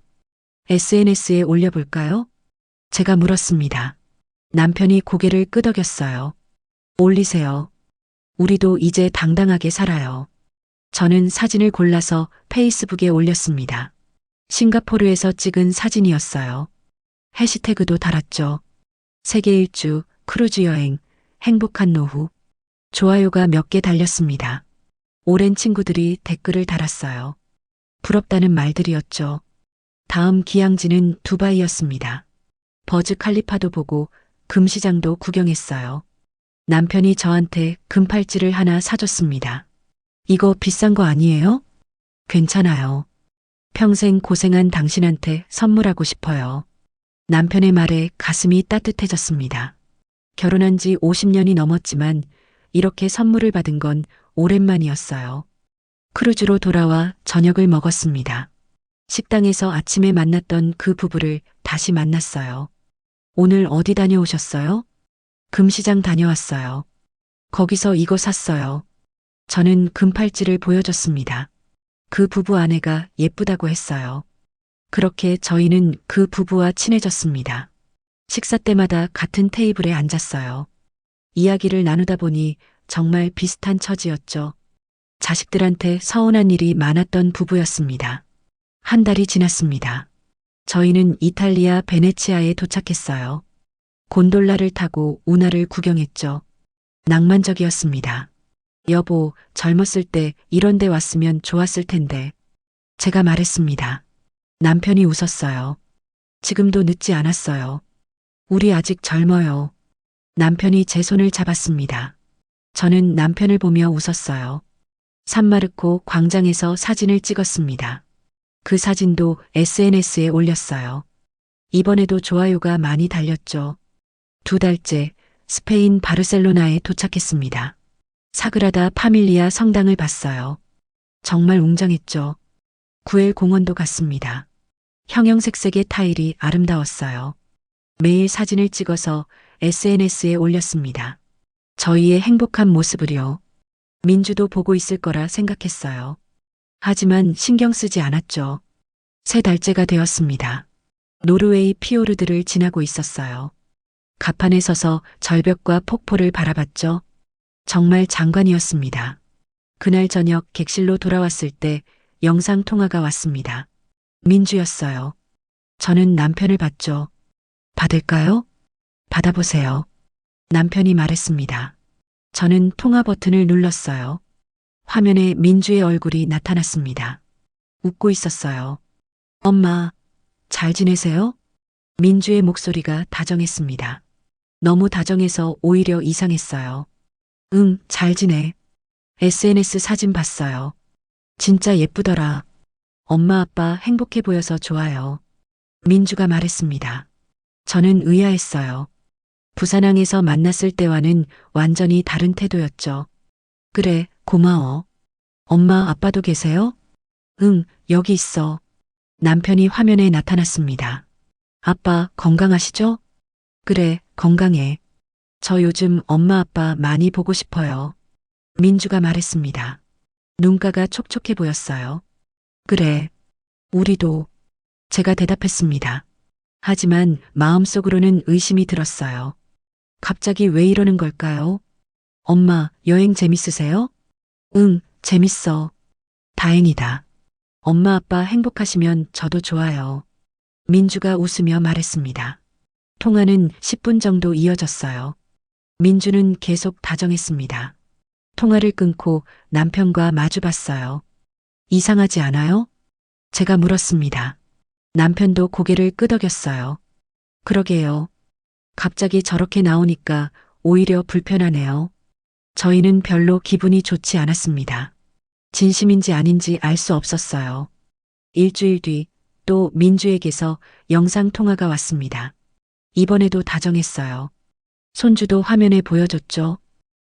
SNS에 올려볼까요? 제가 물었습니다. 남편이 고개를 끄덕였어요. 올리세요. 우리도 이제 당당하게 살아요. 저는 사진을 골라서 페이스북에 올렸습니다. 싱가포르에서 찍은 사진이었어요. 해시태그도 달았죠. 세계 일주, 크루즈 여행, 행복한 노후. 좋아요가 몇 개 달렸습니다. 오랜 친구들이 댓글을 달았어요. 부럽다는 말들이었죠. 다음 기항지는 두바이였습니다. 버즈 칼리파도 보고 금시장도 구경했어요. 남편이 저한테 금팔찌를 하나 사줬습니다. 이거 비싼 거 아니에요? 괜찮아요. 평생 고생한 당신한테 선물하고 싶어요. 남편의 말에 가슴이 따뜻해졌습니다. 결혼한 지 50년이 넘었지만 이렇게 선물을 받은 건 오랜만이었어요. 크루즈로 돌아와 저녁을 먹었습니다. 식당에서 아침에 만났던 그 부부를 다시 만났어요. 오늘 어디 다녀오셨어요? 금시장 다녀왔어요. 거기서 이거 샀어요. 저는 금팔찌를 보여줬습니다. 그 부부 아내가 예쁘다고 했어요. 그렇게 저희는 그 부부와 친해졌습니다. 식사 때마다 같은 테이블에 앉았어요. 이야기를 나누다 보니 정말 비슷한 처지였죠. 자식들한테 서운한 일이 많았던 부부였습니다. 한 달이 지났습니다. 저희는 이탈리아 베네치아에 도착했어요. 곤돌라를 타고 운하를 구경했죠. 낭만적이었습니다. 여보, 젊었을 때 이런 데 왔으면 좋았을 텐데. 제가 말했습니다. 남편이 웃었어요. 지금도 늦지 않았어요. 우리 아직 젊어요. 남편이 제 손을 잡았습니다. 저는 남편을 보며 웃었어요. 산마르코 광장에서 사진을 찍었습니다. 그 사진도 SNS에 올렸어요. 이번에도 좋아요가 많이 달렸죠. 2달째 스페인 바르셀로나에 도착했습니다. 사그라다 파밀리아 성당을 봤어요. 정말 웅장했죠. 구엘 공원도 갔습니다. 형형색색의 타일이 아름다웠어요. 매일 사진을 찍어서 SNS에 올렸습니다. 저희의 행복한 모습을요. 민주도 보고 있을 거라 생각했어요. 하지만 신경 쓰지 않았죠. 3달째가 되었습니다. 노르웨이 피오르드를 지나고 있었어요. 갑판에 서서 절벽과 폭포를 바라봤죠. 정말 장관이었습니다. 그날 저녁 객실로 돌아왔을 때 영상 통화가 왔습니다. 민주였어요. 저는 남편을 봤죠. 받을까요? 받아보세요. 남편이 말했습니다. 저는 통화 버튼을 눌렀어요. 화면에 민주의 얼굴이 나타났습니다. 웃고 있었어요. 엄마, 잘 지내세요? 민주의 목소리가 다정했습니다. 너무 다정해서 오히려 이상했어요. 응, 잘 지내. SNS 사진 봤어요. 진짜 예쁘더라. 엄마 아빠 행복해 보여서 좋아요. 민주가 말했습니다. 저는 의아했어요. 부산항에서 만났을 때와는 완전히 다른 태도였죠. 그래, 고마워. 엄마 아빠도 계세요? 응, 여기 있어. 남편이 화면에 나타났습니다. 아빠 건강하시죠? 그래, 건강해. 저 요즘 엄마 아빠 많이 보고 싶어요. 민주가 말했습니다. 눈가가 촉촉해 보였어요. 그래, 우리도. 제가 대답했습니다. 하지만 마음속으로는 의심이 들었어요. 갑자기 왜 이러는 걸까요? 엄마, 여행 재밌으세요? 응, 재밌어. 다행이다. 엄마 아빠 행복하시면 저도 좋아요. 민주가 웃으며 말했습니다. 통화는 10분 정도 이어졌어요. 민주는 계속 다정했습니다. 통화를 끊고 남편과 마주 봤어요. 이상하지 않아요? 제가 물었습니다. 남편도 고개를 끄덕였어요. 그러게요. 갑자기 저렇게 나오니까 오히려 불편하네요. 저희는 별로 기분이 좋지 않았습니다. 진심인지 아닌지 알 수 없었어요. 일주일 뒤 또 민주에게서 영상 통화가 왔습니다. 이번에도 다정했어요. 손주도 화면에 보여줬죠.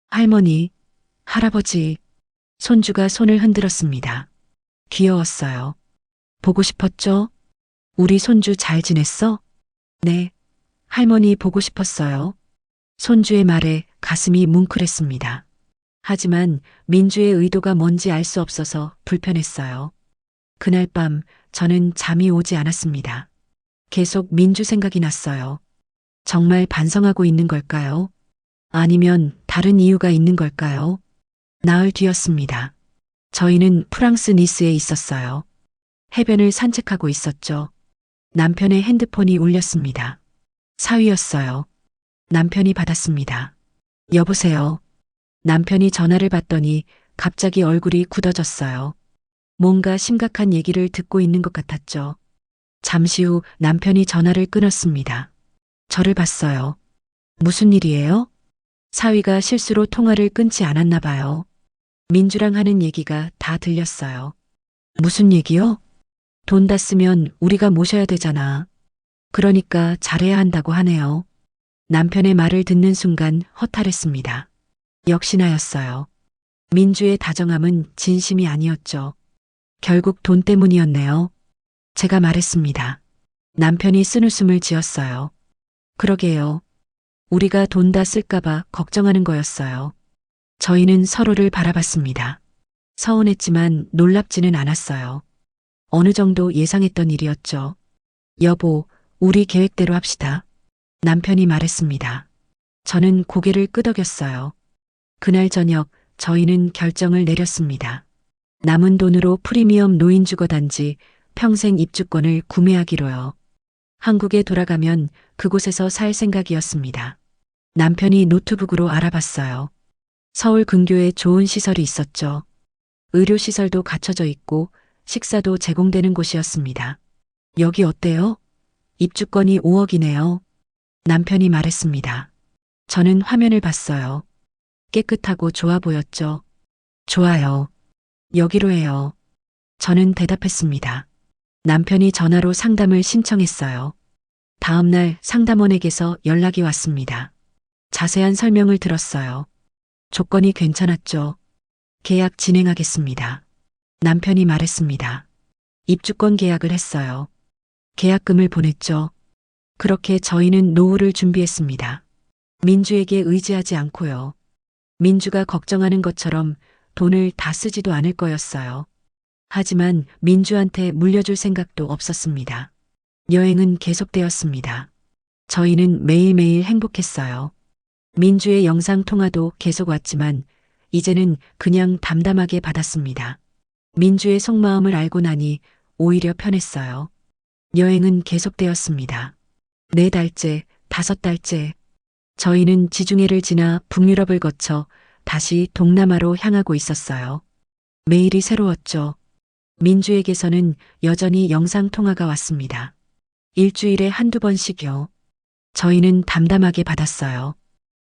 할머니, 할아버지. 손주가 손을 흔들었습니다. 귀여웠어요. 보고 싶었죠? 우리 손주 잘 지냈어? 네. 할머니 보고 싶었어요. 손주의 말에 가슴이 뭉클했습니다. 하지만 민주의 의도가 뭔지 알 수 없어서 불편했어요. 그날 밤 저는 잠이 오지 않았습니다. 계속 민주 생각이 났어요. 정말 반성하고 있는 걸까요? 아니면 다른 이유가 있는 걸까요? 나흘 뒤였습니다. 저희는 프랑스 니스에 있었어요. 해변을 산책하고 있었죠. 남편의 핸드폰이 울렸습니다. 사위였어요. 남편이 받았습니다. 여보세요. 남편이 전화를 받더니 갑자기 얼굴이 굳어졌어요. 뭔가 심각한 얘기를 듣고 있는 것 같았죠. 잠시 후 남편이 전화를 끊었습니다. 저를 봤어요. 무슨 일이에요? 사위가 실수로 통화를 끊지 않았나 봐요. 민주랑 하는 얘기가 다 들렸어요. 무슨 얘기요? 돈 다 쓰면 우리가 모셔야 되잖아. 그러니까 잘해야 한다고 하네요. 남편의 말을 듣는 순간 허탈했습니다. 역시나였어요. 민주의 다정함은 진심이 아니었죠. 결국 돈 때문이었네요. 제가 말했습니다. 남편이 쓴웃음을 지었어요. 그러게요. 우리가 돈 다 쓸까봐 걱정하는 거였어요. 저희는 서로를 바라봤습니다. 서운했지만 놀랍지는 않았어요. 어느 정도 예상했던 일이었죠. 여보, 우리 계획대로 합시다. 남편이 말했습니다. 저는 고개를 끄덕였어요. 그날 저녁 저희는 결정을 내렸습니다. 남은 돈으로 프리미엄 노인주거단지 평생 입주권을 구매하기로요. 한국에 돌아가면 그곳에서 살 생각이었습니다. 남편이 노트북으로 알아봤어요. 서울 근교에 좋은 시설이 있었죠. 의료시설도 갖춰져 있고 식사도 제공되는 곳이었습니다. 여기 어때요? 입주권이 5억이네요. 남편이 말했습니다. 저는 화면을 봤어요. 깨끗하고 좋아 보였죠. 좋아요. 여기로 해요. 저는 대답했습니다. 남편이 전화로 상담을 신청했어요. 다음 날 상담원에게서 연락이 왔습니다. 자세한 설명을 들었어요. 조건이 괜찮았죠. 계약 진행하겠습니다. 남편이 말했습니다. 입주권 계약을 했어요. 계약금을 보냈죠. 그렇게 저희는 노후를 준비했습니다. 민주에게 의지하지 않고요. 민주가 걱정하는 것처럼 돈을 다 쓰지도 않을 거였어요. 하지만 민주한테 물려줄 생각도 없었습니다. 여행은 계속되었습니다. 저희는 매일매일 행복했어요. 민주의 영상통화도 계속 왔지만 이제는 그냥 담담하게 받았습니다. 민주의 속마음을 알고 나니 오히려 편했어요. 여행은 계속되었습니다. 4달째, 5달째. 저희는 지중해를 지나 북유럽을 거쳐 다시 동남아로 향하고 있었어요. 매일이 새로웠죠. 민주에게서는 여전히 영상통화가 왔습니다. 일주일에 한두 번씩요. 저희는 담담하게 받았어요.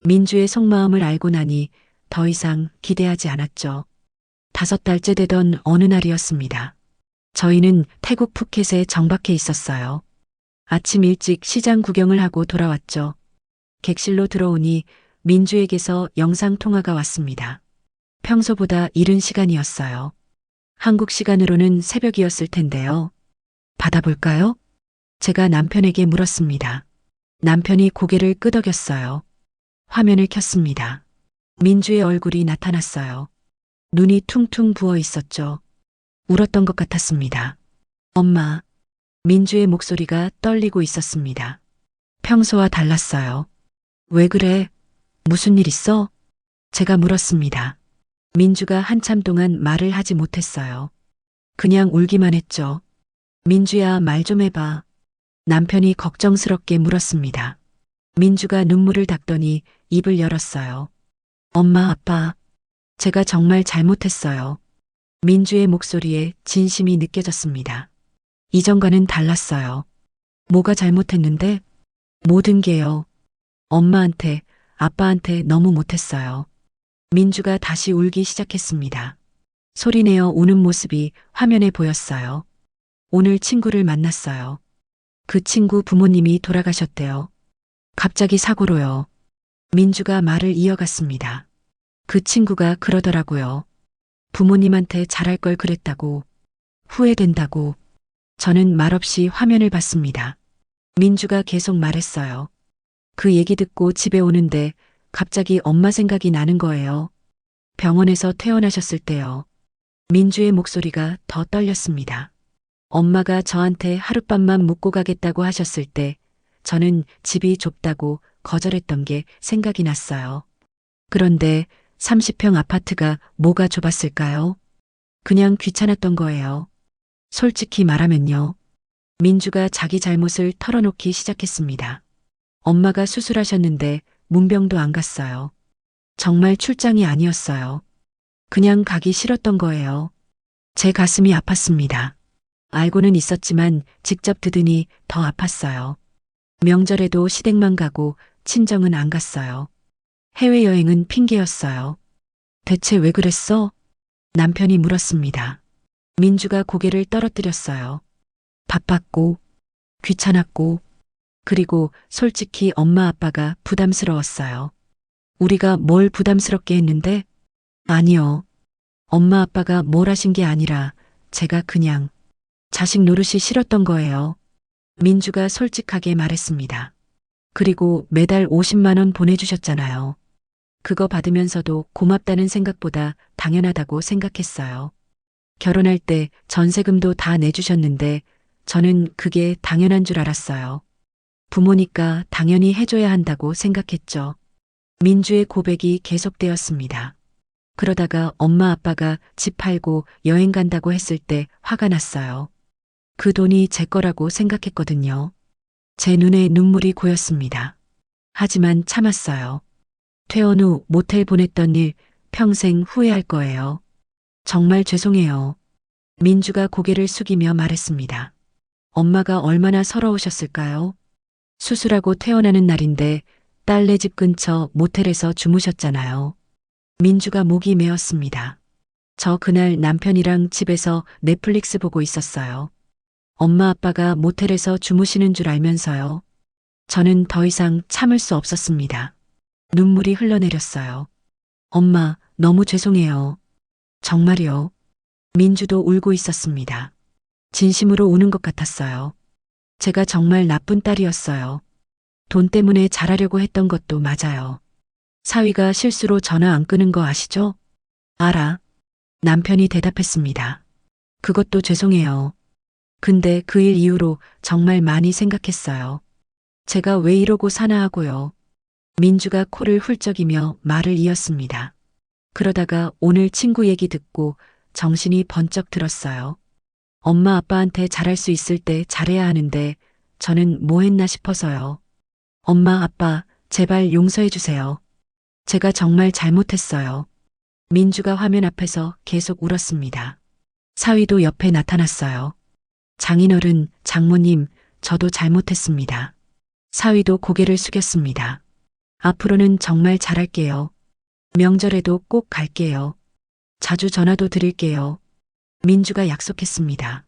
민주의 속마음을 알고 나니 더 이상 기대하지 않았죠. 5달째 되던 어느 날이었습니다. 저희는 태국 푸켓에 정박해 있었어요. 아침 일찍 시장 구경을 하고 돌아왔죠. 객실로 들어오니 민주에게서 영상통화가 왔습니다. 평소보다 이른 시간이었어요. 한국 시간으로는 새벽이었을 텐데요. 받아볼까요? 제가 남편에게 물었습니다. 남편이 고개를 끄덕였어요. 화면을 켰습니다. 민주의 얼굴이 나타났어요. 눈이 퉁퉁 부어 있었죠. 울었던 것 같았습니다. 엄마. 민주의 목소리가 떨리고 있었습니다. 평소와 달랐어요. 왜 그래? 무슨 일 있어? 제가 물었습니다. 민주가 한참 동안 말을 하지 못했어요. 그냥 울기만 했죠. 민주야, 말 좀 해봐. 남편이 걱정스럽게 물었습니다. 민주가 눈물을 닦더니 입을 열었어요. 엄마, 아빠. 제가 정말 잘못했어요. 민주의 목소리에 진심이 느껴졌습니다. 이전과는 달랐어요. 뭐가 잘못했는데? 모든 게요. 엄마한테, 아빠한테 너무 못했어요. 민주가 다시 울기 시작했습니다. 소리내어 우는 모습이 화면에 보였어요. 오늘 친구를 만났어요. 그 친구 부모님이 돌아가셨대요. 갑자기 사고로요. 민주가 말을 이어갔습니다. 그 친구가 그러더라고요. 부모님한테 잘할 걸 그랬다고, 후회된다고. 저는 말없이 화면을 봤습니다. 민주가 계속 말했어요. 그 얘기 듣고 집에 오는데 갑자기 엄마 생각이 나는 거예요. 병원에서 퇴원하셨을 때요. 민주의 목소리가 더 떨렸습니다. 엄마가 저한테 하룻밤만 묵고 가겠다고 하셨을 때 저는 집이 좁다고 거절했던 게 생각이 났어요. 그런데 30평 아파트가 뭐가 좁았을까요? 그냥 귀찮았던 거예요. 솔직히 말하면요. 민주가 자기 잘못을 털어놓기 시작했습니다. 엄마가 수술하셨는데 문병도 안 갔어요. 정말 출장이 아니었어요. 그냥 가기 싫었던 거예요. 제 가슴이 아팠습니다. 알고는 있었지만 직접 듣으니 더 아팠어요. 명절에도 시댁만 가고 친정은 안 갔어요. 해외여행은 핑계였어요. 대체 왜 그랬어? 남편이 물었습니다. 민주가 고개를 떨어뜨렸어요. 바빴고, 귀찮았고, 그리고 솔직히 엄마 아빠가 부담스러웠어요. 우리가 뭘 부담스럽게 했는데? 아니요. 엄마 아빠가 뭘 하신 게 아니라 제가 그냥 자식 노릇이 싫었던 거예요. 민주가 솔직하게 말했습니다. 그리고 매달 50만 원 보내주셨잖아요. 그거 받으면서도 고맙다는 생각보다 당연하다고 생각했어요. 결혼할 때 전세금도 다 내주셨는데 저는 그게 당연한 줄 알았어요. 부모니까 당연히 해줘야 한다고 생각했죠. 민주의 고백이 계속되었습니다. 그러다가 엄마 아빠가 집 팔고 여행 간다고 했을 때 화가 났어요. 그 돈이 제 거라고 생각했거든요. 제 눈에 눈물이 고였습니다. 하지만 참았어요. 퇴원 후 모텔 보냈던 일 평생 후회할 거예요. 정말 죄송해요. 민주가 고개를 숙이며 말했습니다. 엄마가 얼마나 서러우셨을까요? 수술하고 퇴원하는 날인데 딸네 집 근처 모텔에서 주무셨잖아요. 민주가 목이 메었습니다. 저 그날 남편이랑 집에서 넷플릭스 보고 있었어요. 엄마 아빠가 모텔에서 주무시는 줄 알면서요. 저는 더 이상 참을 수 없었습니다. 눈물이 흘러내렸어요. 엄마, 너무 죄송해요. 정말요. 민주도 울고 있었습니다. 진심으로 우는 것 같았어요. 제가 정말 나쁜 딸이었어요. 돈 때문에 잘하려고 했던 것도 맞아요. 사위가 실수로 전화 안 끄는 거 아시죠? 알아. 남편이 대답했습니다. 그것도 죄송해요. 근데 그 일 이후로 정말 많이 생각했어요. 제가 왜 이러고 사나 하고요. 민주가 코를 훌쩍이며 말을 이었습니다. 그러다가 오늘 친구 얘기 듣고 정신이 번쩍 들었어요. 엄마 아빠한테 잘할 수 있을 때 잘해야 하는데 저는 뭐 했나 싶어서요. 엄마 아빠 제발 용서해 주세요. 제가 정말 잘못했어요. 민주가 화면 앞에서 계속 울었습니다. 사위도 옆에 나타났어요. 장인어른, 장모님, 저도 잘못했습니다. 사위도 고개를 숙였습니다. 앞으로는 정말 잘할게요. 명절에도 꼭 갈게요. 자주 전화도 드릴게요. 민주가 약속했습니다.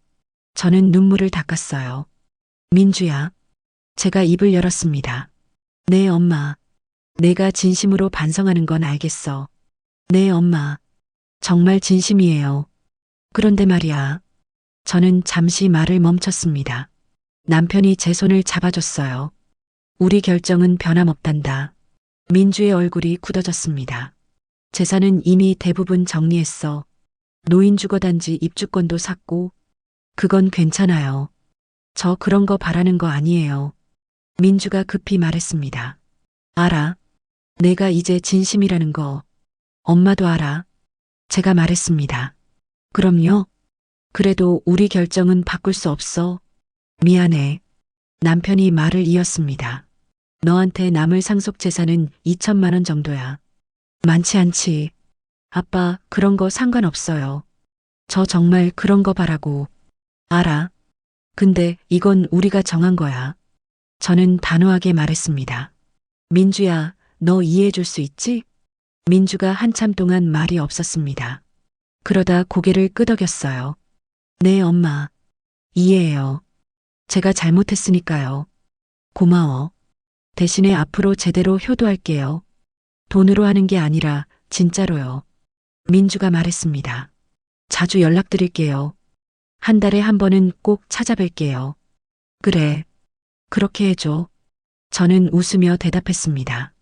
저는 눈물을 닦았어요. 민주야. 제가 입을 열었습니다. 네, 엄마. 내가 진심으로 반성하는 건 알겠어. 네, 엄마. 정말 진심이에요. 그런데 말이야. 저는 잠시 말을 멈췄습니다. 남편이 제 손을 잡아줬어요. 우리 결정은 변함없단다. 민주의 얼굴이 굳어졌습니다. 재산은 이미 대부분 정리했어. 노인주거단지 입주권도 샀고, 그건 괜찮아요. 저 그런 거 바라는 거 아니에요. 민주가 급히 말했습니다. 알아. 내가 이제 진심이라는 거. 엄마도 알아. 제가 말했습니다. 그럼요. 그래도 우리 결정은 바꿀 수 없어. 미안해. 남편이 말을 이었습니다. 너한테 남을 상속 재산은 2천만 원 정도야. 많지 않지. 아빠, 그런 거 상관없어요. 저 정말 그런 거 바라고. 알아. 근데 이건 우리가 정한 거야. 저는 단호하게 말했습니다. 민주야, 너 이해해 줄 수 있지? 민주가 한참 동안 말이 없었습니다. 그러다 고개를 끄덕였어요. 네, 엄마. 이해해요. 제가 잘못했으니까요. 고마워. 대신에 앞으로 제대로 효도할게요. 돈으로 하는 게 아니라 진짜로요. 민주가 말했습니다. 자주 연락드릴게요. 한 달에 한 번은 꼭 찾아뵐게요. 그래. 그렇게 해줘. 저는 웃으며 대답했습니다.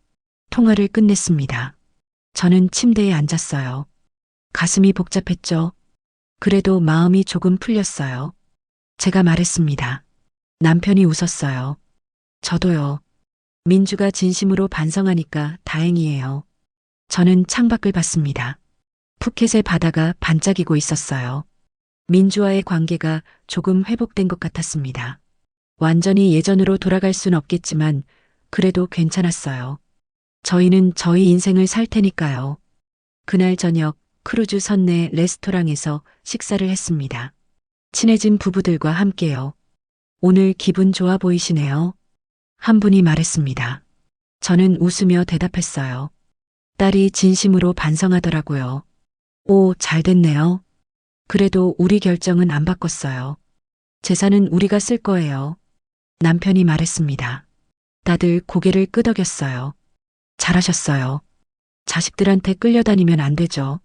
통화를 끝냈습니다. 저는 침대에 앉았어요. 가슴이 복잡했죠. 그래도 마음이 조금 풀렸어요. 제가 말했습니다. 남편이 웃었어요. 저도요. 민주가 진심으로 반성하니까 다행이에요. 저는 창밖을 봤습니다. 푸켓의 바다가 반짝이고 있었어요. 민주와의 관계가 조금 회복된 것 같았습니다. 완전히 예전으로 돌아갈 순 없겠지만 그래도 괜찮았어요. 저희는 저희 인생을 살 테니까요. 그날 저녁 크루즈 선내 레스토랑에서 식사를 했습니다. 친해진 부부들과 함께요. 오늘 기분 좋아 보이시네요. 한 분이 말했습니다. 저는 웃으며 대답했어요. 딸이 진심으로 반성하더라고요. 오, 잘 됐네요. 그래도 우리 결정은 안 바꿨어요. 재산은 우리가 쓸 거예요. 남편이 말했습니다. 다들 고개를 끄덕였어요. 잘하셨어요. 자식들한테 끌려다니면 안 되죠.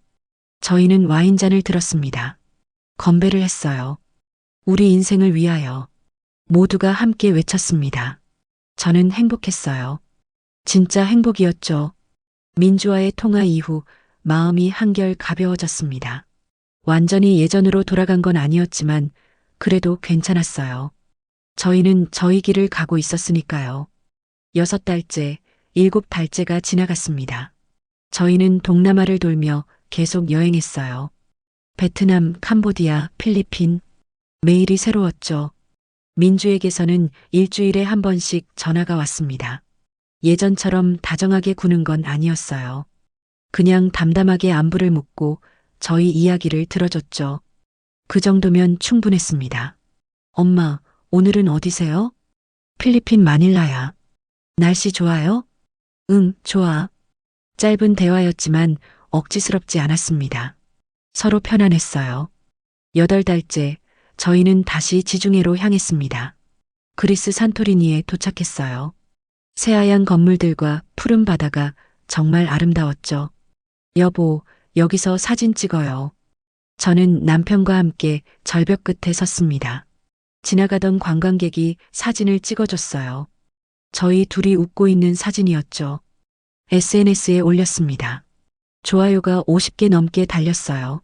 저희는 와인잔을 들었습니다. 건배를 했어요. 우리 인생을 위하여. 모두가 함께 외쳤습니다. 저는 행복했어요. 진짜 행복이었죠. 민주와의 통화 이후 마음이 한결 가벼워졌습니다. 완전히 예전으로 돌아간 건 아니었지만 그래도 괜찮았어요. 저희는 저희 길을 가고 있었으니까요. 6달째, 7달째가 지나갔습니다. 저희는 동남아를 돌며 계속 여행했어요. 베트남, 캄보디아, 필리핀. 매일이 새로웠죠. 민주에게서는 일주일에 한 번씩 전화가 왔습니다. 예전처럼 다정하게 구는 건 아니었어요. 그냥 담담하게 안부를 묻고 저희 이야기를 들어줬죠. 그 정도면 충분했습니다. 엄마, 오늘은 어디세요? 필리핀 마닐라야. 날씨 좋아요? 응, 좋아. 짧은 대화였지만 억지스럽지 않았습니다. 서로 편안했어요. 8달째, 저희는 다시 지중해로 향했습니다. 그리스 산토리니에 도착했어요. 새하얀 건물들과 푸른 바다가 정말 아름다웠죠. 여보, 여기서 사진 찍어요. 저는 남편과 함께 절벽 끝에 섰습니다. 지나가던 관광객이 사진을 찍어줬어요. 저희 둘이 웃고 있는 사진이었죠. SNS에 올렸습니다. 좋아요가 50개 넘게 달렸어요.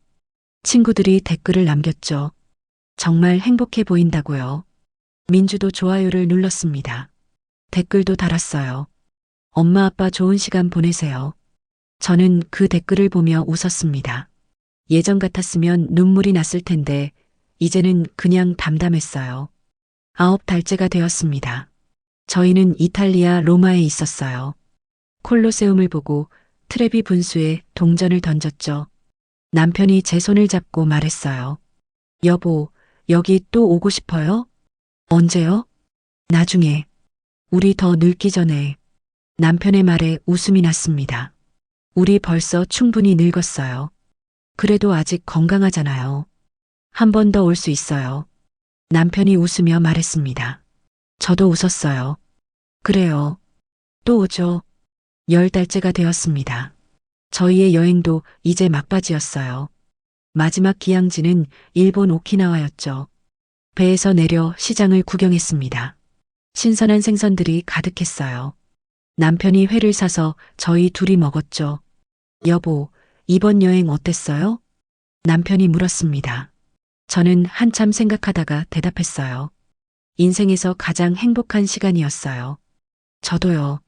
친구들이 댓글을 남겼죠. 정말 행복해 보인다고요. 민주도 좋아요를 눌렀습니다. 댓글도 달았어요. 엄마 아빠 좋은 시간 보내세요. 저는 그 댓글을 보며 웃었습니다. 예전 같았으면 눈물이 났을 텐데 이제는 그냥 담담했어요. 9달째가 되었습니다. 저희는 이탈리아 로마에 있었어요. 콜로세움을 보고 트레비 분수에 동전을 던졌죠. 남편이 제 손을 잡고 말했어요. 여보, 여기 또 오고 싶어요? 언제요? 나중에. 우리 더 늙기 전에. 남편의 말에 웃음이 났습니다. 우리 벌써 충분히 늙었어요. 그래도 아직 건강하잖아요. 한 번 더 올 수 있어요. 남편이 웃으며 말했습니다. 저도 웃었어요. 그래요. 또 오죠. 10달째가 되었습니다. 저희의 여행도 이제 막바지였어요. 마지막 기항지는 일본 오키나와였죠. 배에서 내려 시장을 구경했습니다. 신선한 생선들이 가득했어요. 남편이 회를 사서 저희 둘이 먹었죠. 여보, 이번 여행 어땠어요? 남편이 물었습니다. 저는 한참 생각하다가 대답했어요. 인생에서 가장 행복한 시간이었어요. 저도요.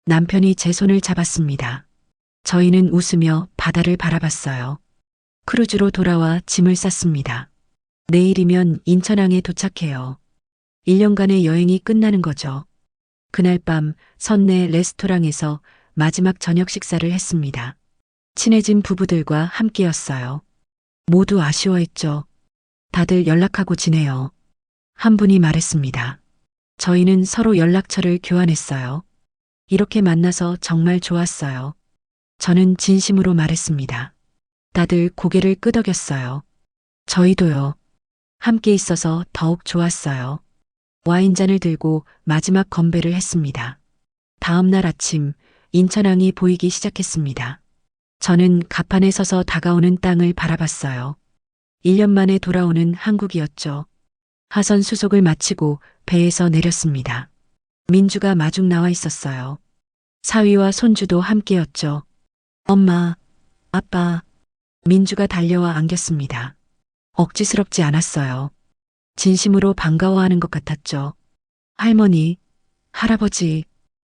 남편이 제 손을 잡았습니다. 저희는 웃으며 바다를 바라봤어요. 크루즈로 돌아와 짐을 쌌습니다. 내일이면 인천항에 도착해요. 1년간의 여행이 끝나는 거죠. 그날 밤 선내 레스토랑에서 마지막 저녁 식사를 했습니다. 친해진 부부들과 함께였어요. 모두 아쉬워했죠. 다들 연락하고 지내요. 한 분이 말했습니다. 저희는 서로 연락처를 교환했어요. 이렇게 만나서 정말 좋았어요. 저는 진심으로 말했습니다. 다들 고개를 끄덕였어요. 저희도요. 함께 있어서 더욱 좋았어요. 와인잔을 들고 마지막 건배를 했습니다. 다음 날 아침 인천항이 보이기 시작했습니다. 저는 갑판에 서서 다가오는 땅을 바라봤어요. 1년 만에 돌아오는 한국이었죠. 하선 수속을 마치고 배에서 내렸습니다. 민주가 마중 나와 있었어요. 사위와 손주도 함께였죠. 엄마, 아빠. 민주가 달려와 안겼습니다. 억지스럽지 않았어요. 진심으로 반가워하는 것 같았죠. 할머니, 할아버지,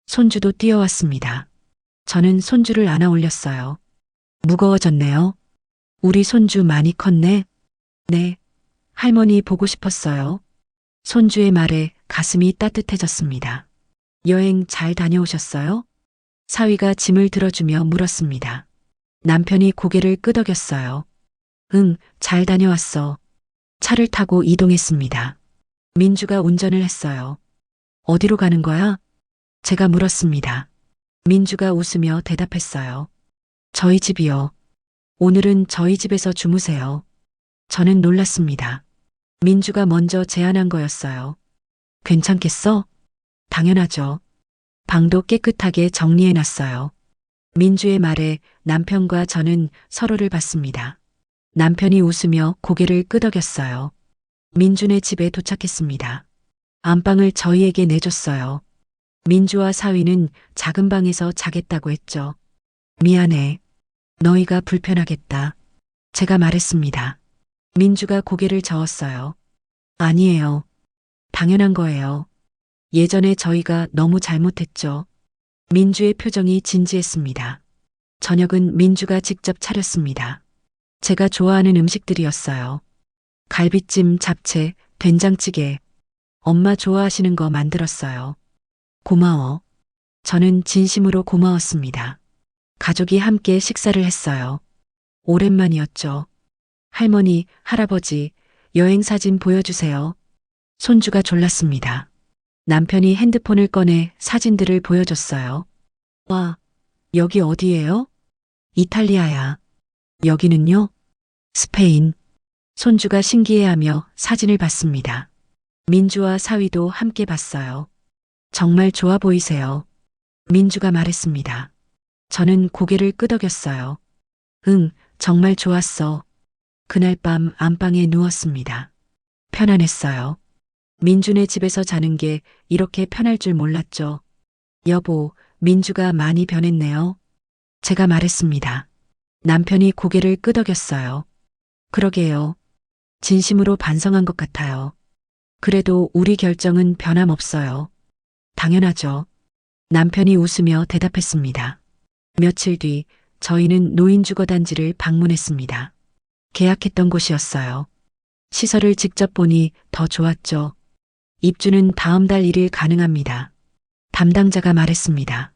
손주도 뛰어왔습니다. 저는 손주를 안아 올렸어요. 무거워졌네요. 우리 손주 많이 컸네. 네, 할머니 보고 싶었어요. 손주의 말에 가슴이 따뜻해졌습니다. 여행 잘 다녀오셨어요? 사위가 짐을 들어주며 물었습니다. 남편이 고개를 끄덕였어요. 응, 잘 다녀왔어. 차를 타고 이동했습니다. 민주가 운전을 했어요. 어디로 가는 거야? 제가 물었습니다. 민주가 웃으며 대답했어요. 저희 집이요. 오늘은 저희 집에서 주무세요. 저는 놀랐습니다. 민주가 먼저 제안한 거였어요. 괜찮겠어? 당연하죠. 방도 깨끗하게 정리해놨어요. 민주의 말에 남편과 저는 서로를 봤습니다. 남편이 웃으며 고개를 끄덕였어요. 민주네 집에 도착했습니다. 안방을 저희에게 내줬어요. 민주와 사위는 작은 방에서 자겠다고 했죠. 미안해. 너희가 불편하겠다. 제가 말했습니다. 민주가 고개를 저었어요. 아니에요. 당연한 거예요. 예전에 저희가 너무 잘못했죠. 민주의 표정이 진지했습니다. 저녁은 민주가 직접 차렸습니다. 제가 좋아하는 음식들이었어요. 갈비찜, 잡채, 된장찌개. 엄마 좋아하시는 거 만들었어요. 고마워. 저는 진심으로 고마웠습니다. 가족이 함께 식사를 했어요. 오랜만이었죠. 할머니, 할아버지, 여행 사진 보여주세요. 손주가 졸랐습니다. 남편이 핸드폰을 꺼내 사진들을 보여줬어요. 와, 여기 어디예요? 이탈리아야. 여기는요? 스페인. 손주가 신기해하며 사진을 봤습니다. 민주와 사위도 함께 봤어요. 정말 좋아 보이세요. 민주가 말했습니다. 저는 고개를 끄덕였어요. 응, 정말 좋았어. 그날 밤 안방에 누웠습니다. 편안했어요. 민주네 집에서 자는 게 이렇게 편할 줄 몰랐죠. 여보, 민주가 많이 변했네요. 제가 말했습니다. 남편이 고개를 끄덕였어요. 그러게요. 진심으로 반성한 것 같아요. 그래도 우리 결정은 변함없어요. 당연하죠. 남편이 웃으며 대답했습니다. 며칠 뒤 저희는 노인주거단지를 방문했습니다. 계약했던 곳이었어요. 시설을 직접 보니 더 좋았죠. 입주는 다음 달 1일 가능합니다. 담당자가 말했습니다.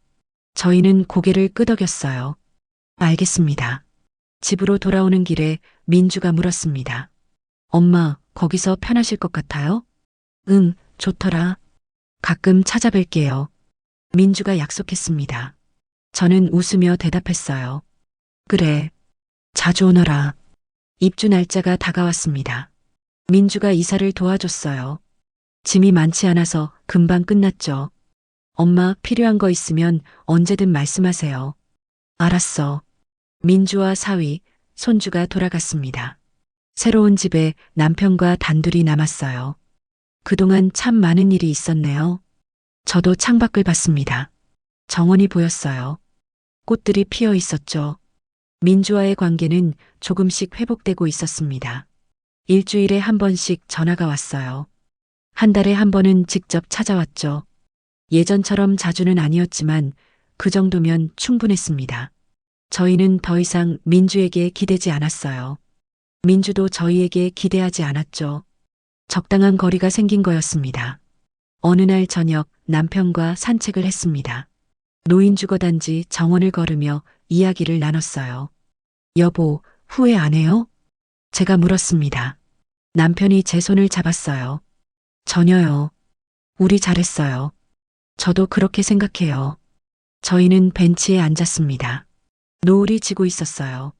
저희는 고개를 끄덕였어요. 알겠습니다. 집으로 돌아오는 길에 민주가 물었습니다. 엄마, 거기서 편하실 것 같아요? 응, 좋더라. 가끔 찾아뵐게요. 민주가 약속했습니다. 저는 웃으며 대답했어요. 그래. 자주 오너라. 입주 날짜가 다가왔습니다. 민주가 이사를 도와줬어요. 짐이 많지 않아서 금방 끝났죠. 엄마 필요한 거 있으면 언제든 말씀하세요. 알았어. 민주와 사위, 손주가 돌아갔습니다. 새로운 집에 남편과 단둘이 남았어요. 그동안 참 많은 일이 있었네요. 저도 창밖을 봤습니다. 정원이 보였어요. 꽃들이 피어 있었죠. 민주와의 관계는 조금씩 회복되고 있었습니다. 일주일에 한 번씩 전화가 왔어요. 한 달에 한 번은 직접 찾아왔죠. 예전처럼 자주는 아니었지만 그 정도면 충분했습니다. 저희는 더 이상 민주에게 기대지 않았어요. 민주도 저희에게 기대하지 않았죠. 적당한 거리가 생긴 거였습니다. 어느 날 저녁 남편과 산책을 했습니다. 노인주거단지 정원을 걸으며 이야기를 나눴어요. 여보, 후회 안 해요? 제가 물었습니다. 남편이 제 손을 잡았어요. 전혀요. 우리 잘했어요. 저도 그렇게 생각해요. 저희는 벤치에 앉았습니다. 노을이 지고 있었어요.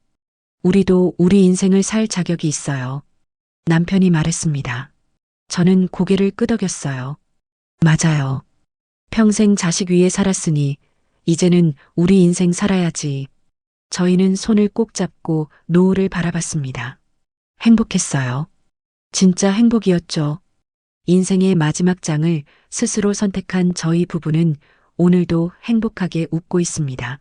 우리도 우리 인생을 살 자격이 있어요. 남편이 말했습니다. 저는 고개를 끄덕였어요. 맞아요. 평생 자식 위에 살았으니 이제는 우리 인생 살아야지. 저희는 손을 꼭 잡고 노을을 바라봤습니다. 행복했어요. 진짜 행복이었죠. 인생의 마지막 장을 스스로 선택한 저희 부부는 오늘도 행복하게 웃고 있습니다.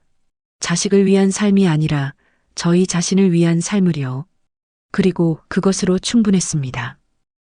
자식을 위한 삶이 아니라 저희 자신을 위한 삶을요. 그리고 그것으로 충분했습니다.